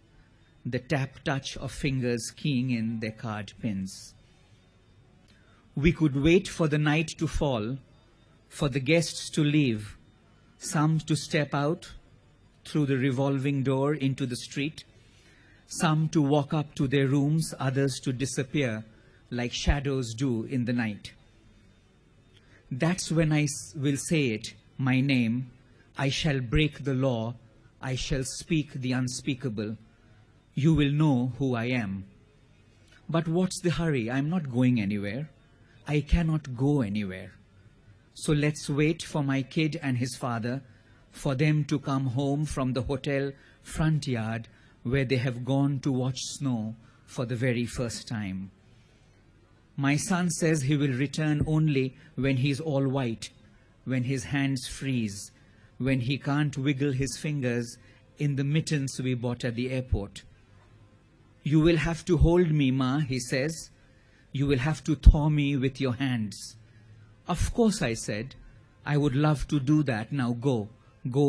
the tap-touch of fingers keying in their card pins. We could wait for the night to fall, for the guests to leave, some to step out through the revolving door into the street, some to walk up to their rooms, others to disappear like shadows do in the night. That's when I will say it, my name. I shall break the law. I shall speak the unspeakable. You will know who I am. But what's the hurry? I'm not going anywhere. I cannot go anywhere. So let's wait for my kid and his father, for them to come home from the hotel front yard where they have gone to watch snow for the very first time. My son says he will return only when he's all white, when his hands freeze, when he can't wiggle his fingers in the mittens we bought at the airport. You will have to hold me, Ma, he says. You will have to thaw me with your hands. Of course, I said, I would love to do that. Now go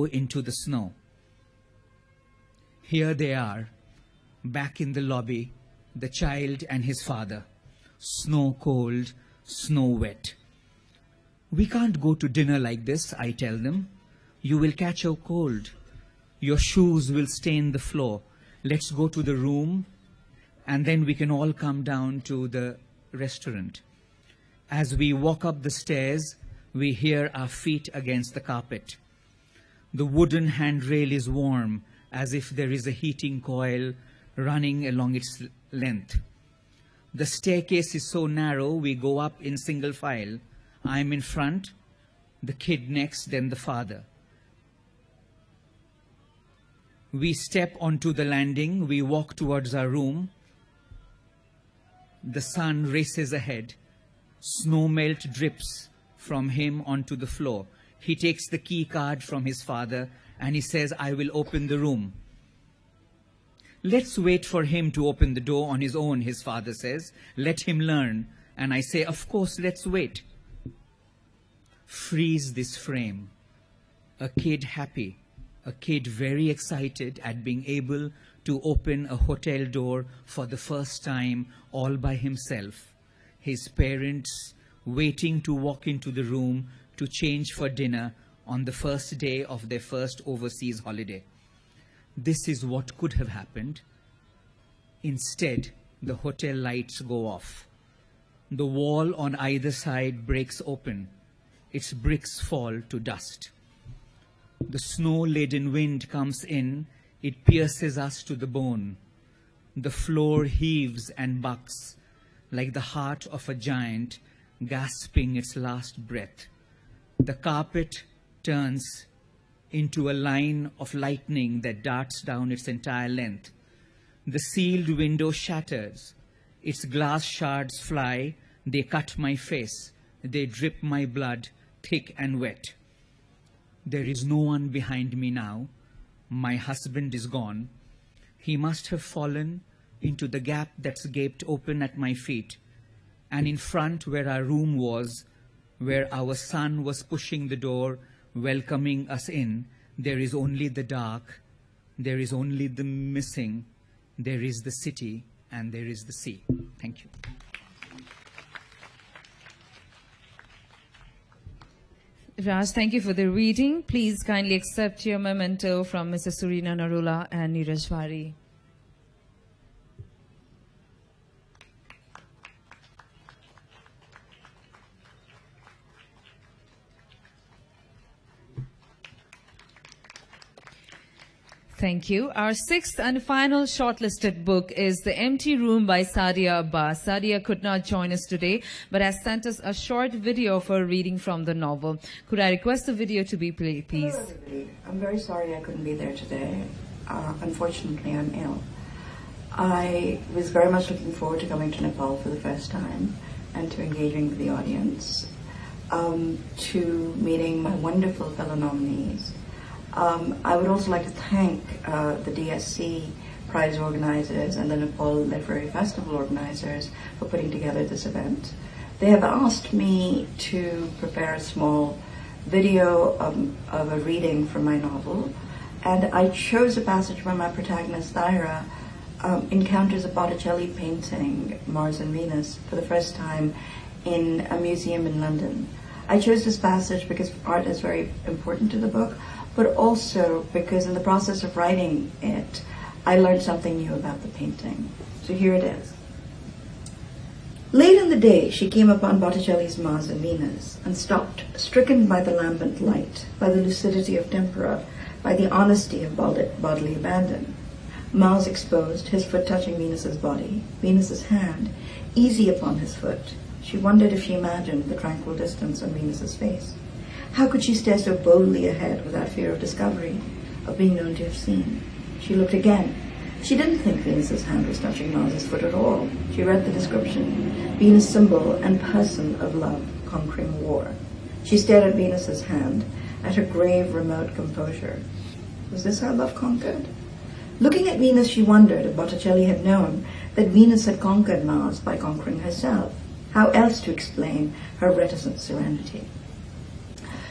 into the snow. Here they are, back in the lobby, the child and his father, snow cold, snow wet. We can't go to dinner like this, I tell them. You will catch a cold. Your shoes will stain the floor. Let's go to the room, and then we can all come down to the restaurant. As we walk up the stairs, we hear our feet against the carpet. The wooden handrail is warm, as if there is a heating coil running along its length. The staircase is so narrow, we go up in single file. I'm in front, the kid next, then the father. We step onto the landing, we walk towards our room. The sun races ahead. Snow melt drips from him onto the floor. He takes the key card from his father and he says, I will open the room. Let's wait for him to open the door on his own, his father says. Let him learn. And I say, of course, let's wait. Freeze this frame. A kid happy, a kid very excited at being able to open a hotel door for the first time all by himself. His parents waiting to walk into the room to change for dinner on the first day of their first overseas holiday. This is what could have happened. Instead, the hotel lights go off. The wall on either side breaks open. Its bricks fall to dust. The snow-laden wind comes in. It pierces us to the bone. The floor heaves and bucks like the heart of a giant gasping its last breath. The carpet turns into a line of lightning that darts down its entire length. The sealed window shatters. Its glass shards fly. They cut my face. They drip my blood, thick and wet. There is no one behind me now. My husband is gone. He must have fallen into the gap that's gaped open at my feet. and in front where our room was, where our son was pushing the door, welcoming us in, there is only the dark, there is only the missing, there is the city, and there is the sea. Thank you. Raj, thank you for the reading. Please kindly accept your memento from Mrs. Serena Narula and Neeraj Vari. Thank you. Our sixth and final shortlisted book is The Empty Room by Sadia Abbas. Sadia could not join us today, but has sent us a short video of her reading from the novel. Could I request the video to be played, please? Hello, everybody. I'm very sorry I couldn't be there today. Unfortunately, I'm ill. I was very much looking forward to coming to Nepal for the first time and to engaging with the audience, to meeting my wonderful fellow nominees. I would also like to thank the DSC prize organizers and the Nepal Literary Festival organizers for putting together this event. They have asked me to prepare a small video of a reading from my novel, and I chose a passage where my protagonist, Thyra, encounters a Botticelli painting, Mars and Venus, for the first time in a museum in London. I chose this passage because art is very important to the book, but also because in the process of writing it, I learned something new about the painting. So here it is. Late in the day, she came upon Botticelli's Mars and Venus and stopped, stricken by the lambent light, by the lucidity of tempera, by the honesty of bodily abandon. Mars exposed, his foot touching Venus's body, Venus's hand easy upon his foot. She wondered if she imagined the tranquil distance on Venus's face. How could she stare so boldly ahead without fear of discovery, of being known to have seen? She looked again. She didn't think Venus's hand was touching Mars's foot at all. She read the description, Venus symbol and person of love, conquering war. She stared at Venus's hand, at her grave, remote composure. Was this how love conquered? Looking at Venus, she wondered if Botticelli had known that Venus had conquered Mars by conquering herself. How else to explain her reticent serenity?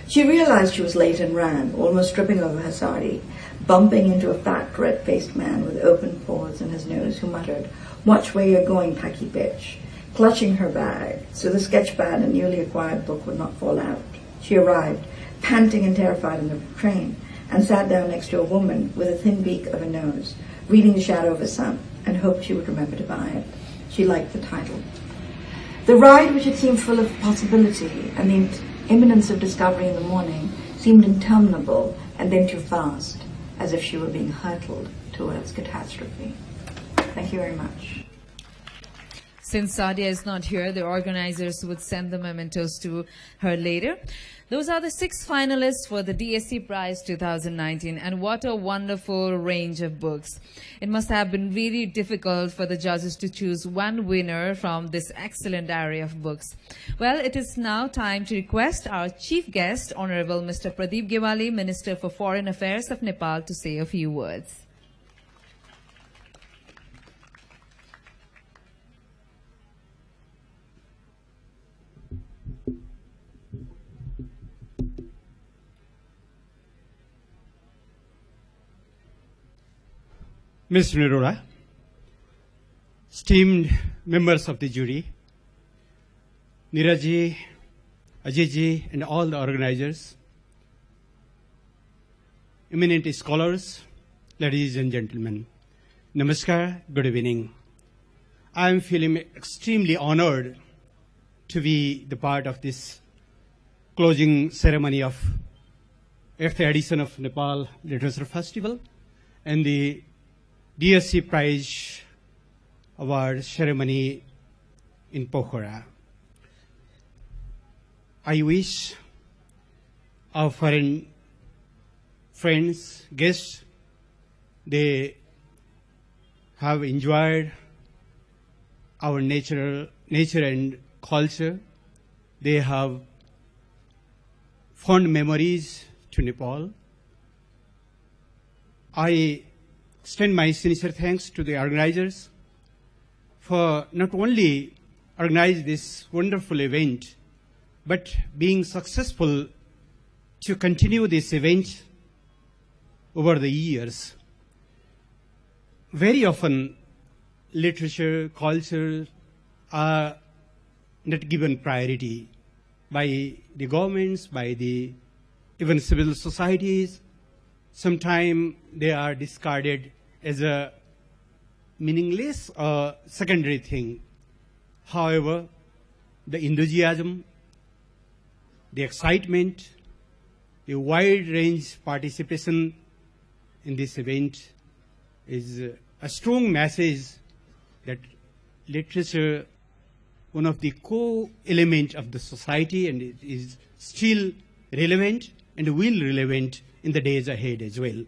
She realized she was late and ran, almost tripping over her sari, bumping into a fat, red-faced man with open pores in his nose who muttered, "Watch where you're going, packy bitch," clutching her bag so the sketchpad and newly acquired book would not fall out. She arrived, panting and terrified in the train, and sat down next to a woman with a thin beak of a nose, reading The Shadow of a Sun, and hoped she would remember to buy it. She liked the title. The ride, which had seemed full of possibility and the imminence of discovery in the morning, seemed interminable and then too fast, as if she were being hurtled towards catastrophe. Thank you very much. Since Sadia is not here, the organizers would send the mementos to her later. Those are the 6 finalists for the DSC Prize 2019, and what a wonderful range of books. It must have been really difficult for the judges to choose one winner from this excellent array of books. Well, it is now time to request our chief guest, Honorable Mr. Pradeep Cavalli, Minister for Foreign Affairs of Nepal, to say a few words. Ms. Narula, esteemed members of the jury, Neeraj, Ajay, and all the organizers, eminent scholars, ladies and gentlemen, namaskar, good evening. I am feeling extremely honored to be the part of this closing ceremony of 8th edition of Nepal Literature Festival and the DSC Prize Award ceremony in Pokhara. I wish our foreign friends, guests, they have enjoyed our nature and culture. They have fond memories to Nepal. I extend my sincere thanks to the organizers for not only organize this wonderful event, but being successful to continue this event over the years. Very often, literature, culture are not given priority by the governments, by the even civil societies. Sometimes they are discarded as a meaningless or secondary thing. However, the enthusiasm, the excitement, the wide range participation in this event is a strong message that literature, one of the core elements of the society, and it is still relevant and will relevant in the days ahead as well.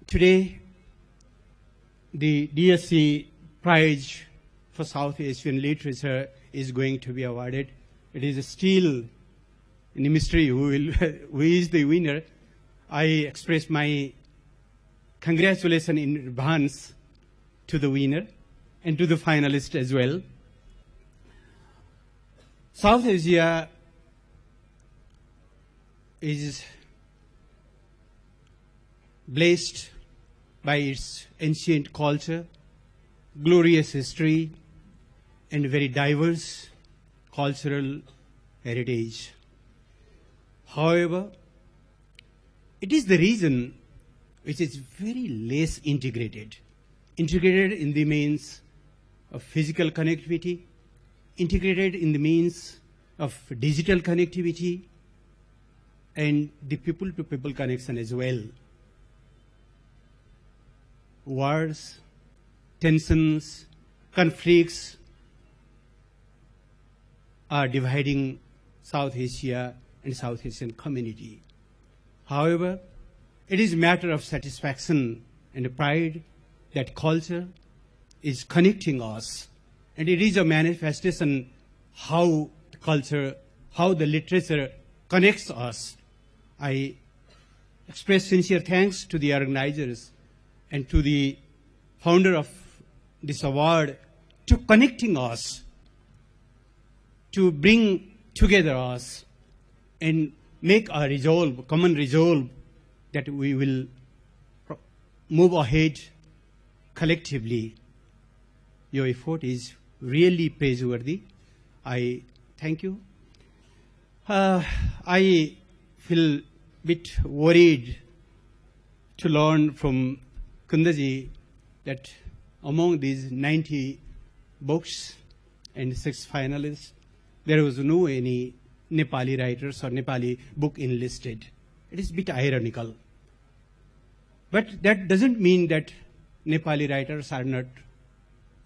Today, the DSC Prize for South Asian Literature is going to be awarded. It is still a mystery who is the winner. I express my congratulations in advance to the winner and to the finalists as well. South Asia is blessed by its ancient culture, glorious history, and very diverse cultural heritage. However, it is the region which is very less integrated. Integrated in the means of physical connectivity, integrated in the means of digital connectivity, and the people-to-people connection as well. Wars, tensions, conflicts are dividing South Asia and South Asian community. However, it is a matter of satisfaction and pride that culture is connecting us, and it is a manifestation how the culture, how the literature connects us. I express sincere thanks to the organizers and to the founder of this award to connecting us, to bring together us and make a resolve, common resolve, that we will move ahead collectively. Your effort is really praiseworthy. I thank you. I feel a bit worried to learn from Kundaji that among these 90 books and 6 finalists, there was no any Nepali writers or Nepali book enlisted. It is a bit ironical. But that doesn't mean that Nepali writers are not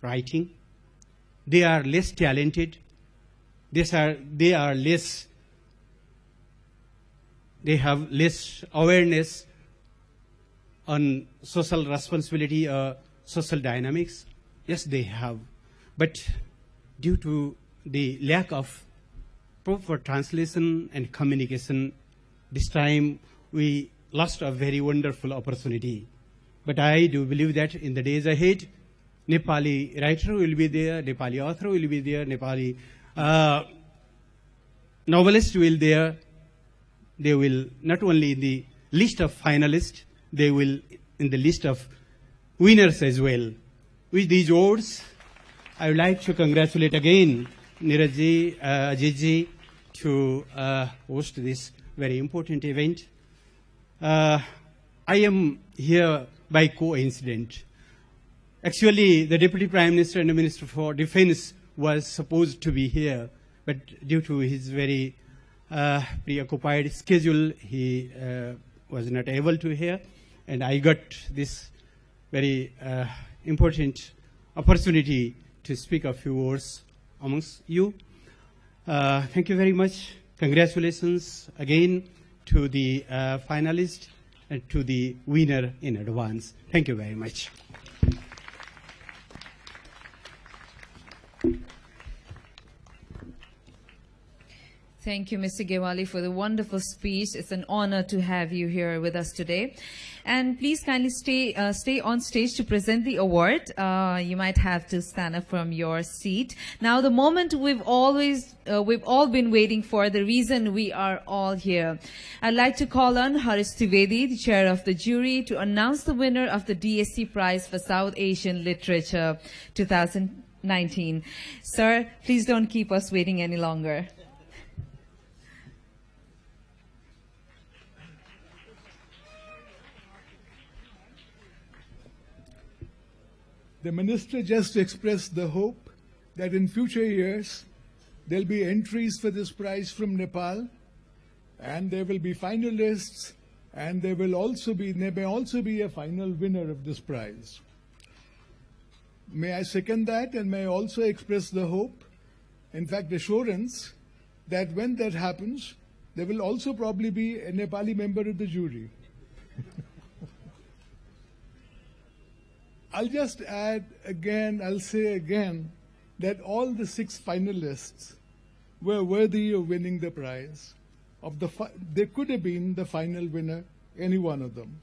writing. They are less talented. They have less awareness on social responsibility or social dynamics. Yes, they have. But due to the lack of proper translation and communication, this time we lost a very wonderful opportunity. But I do believe that in the days ahead, Nepali writer will be there, Nepali author will be there, Nepali novelist will be there. They will not only in the list of finalists, they will in the list of winners as well. With these words, I would like to congratulate again Neeraj-ji, Ajit-ji to host this very important event. I am here by coincidence. Actually, the Deputy Prime Minister and the Minister for Defense was supposed to be here, but due to his very preoccupied schedule, he was not able to hear, and I got this very important opportunity to speak a few words amongst you. Thank you very much. Congratulations again to the finalist and to the winner in advance. Thank you very much. Thank you, Mr. Cavalli, for the wonderful speech. It's an honor to have you here with us today. And please kindly stay on stage to present the award. You might have to stand up from your seat. Now, the moment we've all been waiting for, the reason we are all here. I'd like to call on Harish Trivedi, the chair of the jury, to announce the winner of the DSC Prize for South Asian Literature 2019. Sir, please don't keep us waiting any longer. The minister just expressed the hope that in future years there'll be entries for this prize from Nepal, and there will be finalists, and there may also be a final winner of this prize. May I second that, and may I also express the hope, in fact assurance, that when that happens, there will also probably be a Nepali member of the jury. I'll just add again, I'll say again, that all the 6 finalists were worthy of winning the prize. They could have been the final winner, any one of them.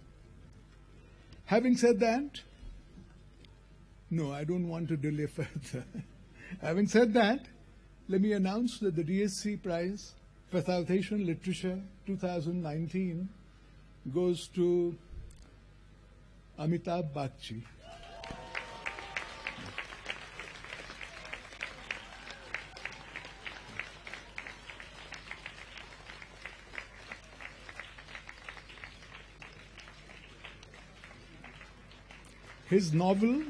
Having said that, no, I don't want to delay further. Having said that, let me announce that the DSC Prize for South Asian Literature 2019 goes to Amitabh Bachchan. His novel,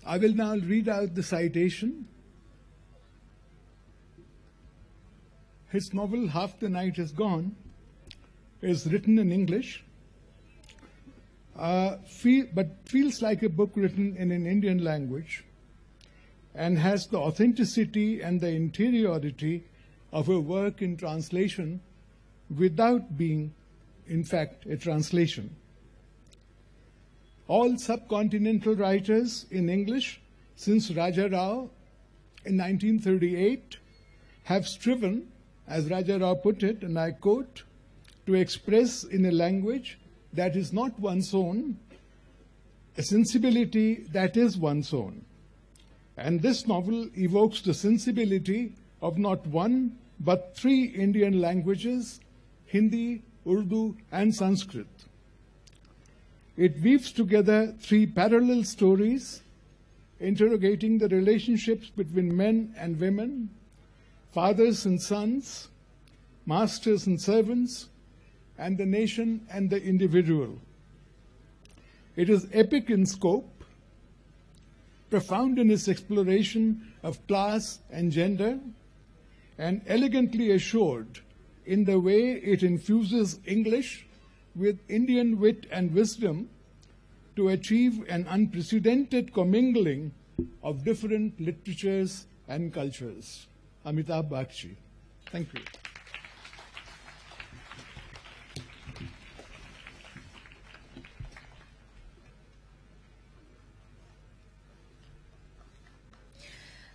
I will now read out the citation. His novel, Half the Night Is Gone, is written in English, but feels like a book written in an Indian language and has the authenticity and the interiority of a work in translation without being, in fact, a translation. All subcontinental writers in English since Raja Rao in 1938 have striven, as Raja Rao put it, and I quote, to express in a language that is not one's own, a sensibility that is one's own. And this novel evokes the sensibility of not one, but 3 Indian languages, Hindi, Urdu, and Sanskrit. It weaves together 3 parallel stories, interrogating the relationships between men and women, fathers and sons, masters and servants, and the nation and the individual. It is epic in scope, profound in its exploration of class and gender, and elegantly assured in the way it infuses English with Indian wit and wisdom to achieve an unprecedented commingling of different literatures and cultures. Amitabh Bachchan. Thank you.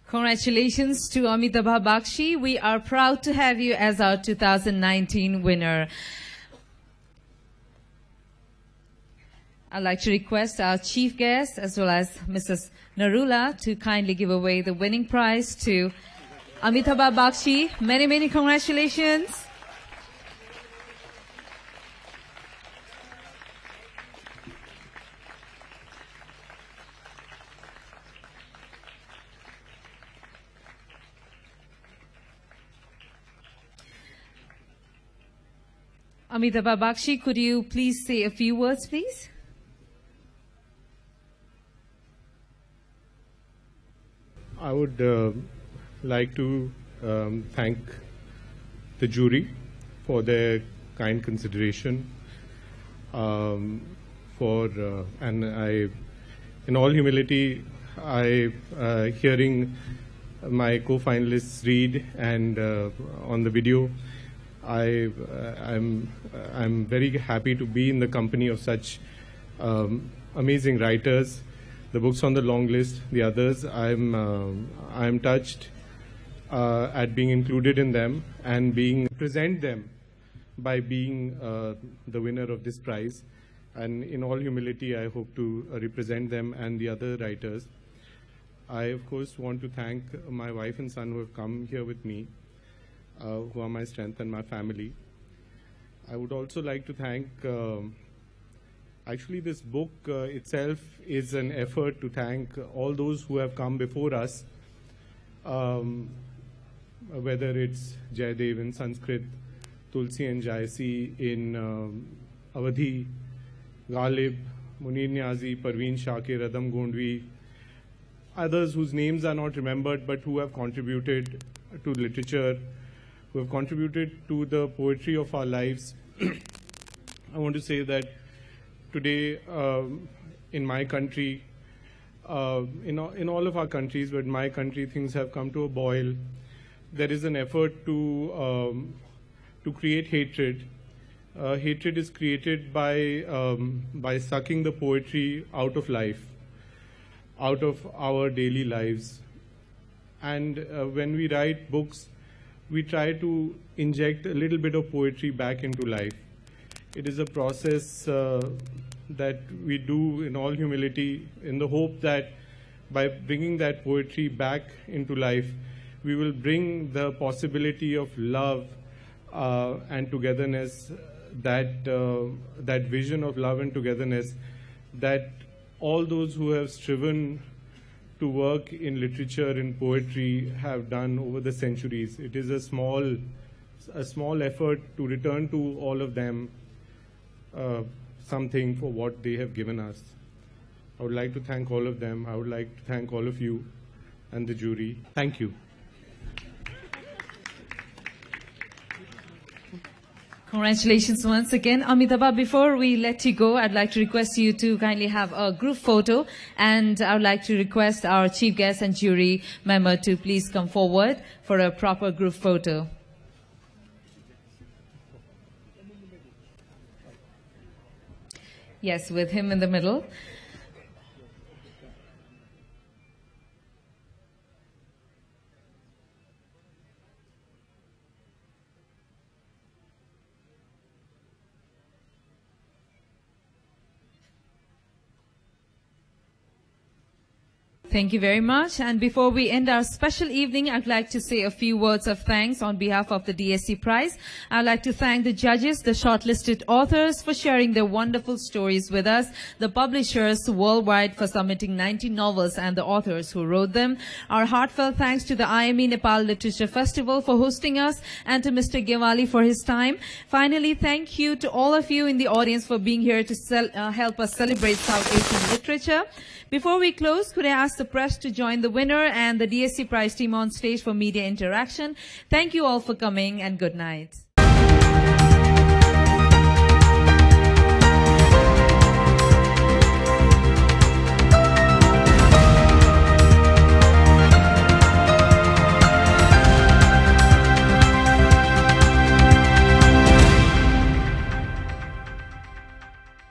Congratulations to Amitabh Bachchan. We are proud to have you as our 2019 winner. I'd like to request our chief guest as well as Mrs. Narula to kindly give away the winning prize to Amitabh Bachchan. Many, many congratulations. Amitabh Bachchan, could you please say a few words, please? I would like to thank the jury for their kind consideration. And I, in all humility, hearing my co-finalists read and on the video, I'm very happy to be in the company of such amazing writers. The books on the long list, the others, I'm touched at being included in them and present them by being the winner of this prize. And in all humility, I hope to represent them and the other writers. I, of course, want to thank my wife and son who have come here with me, who are my strength and my family. I would also like to thank, actually this book itself is an effort to thank all those who have come before us, whether it's Jaydev in Sanskrit, Tulsi and Jayasi in Awadhi, Ghalib, Munir Niazi, Parveen Shakir, Radam Gondvi, others whose names are not remembered but who have contributed to literature, who have contributed to the poetry of our lives. I want to say that today in my country, in all of our countries, but in my country things have come to a boil. There is an effort to create hatred. Hatred is created by sucking the poetry out of life, out of our daily lives. And when we write books, we try to inject a little bit of poetry back into life. It is a process that we do in all humility, in the hope that by bringing that poetry back into life, we will bring the possibility of love and togetherness, that vision of love and togetherness that all those who have striven to work in literature, in poetry, have done over the centuries. It is a small effort to return to all of them something for what they have given us. I would like to thank all of them. I would like to thank all of you and the jury. Thank you. Congratulations once again. Amitabh, before we let you go, I'd like to request you to kindly have a group photo, and I would like to request our chief guest and jury member to please come forward for a proper group photo. Yes, with him in the middle. Thank you very much. And before we end our special evening, I'd like to say a few words of thanks on behalf of the DSC Prize. I'd like to thank the judges, the shortlisted authors for sharing their wonderful stories with us, the publishers worldwide for submitting 19 novels and the authors who wrote them. Our heartfelt thanks to the IME Nepal Literature Festival for hosting us, and to Mr. Cavalli for his time. Finally, thank you to all of you in the audience for being here to help us celebrate South Asian literature. Before we close, could I ask the press to join the winner and the DSC Prize team on stage for media interaction? Thank you all for coming, and good night.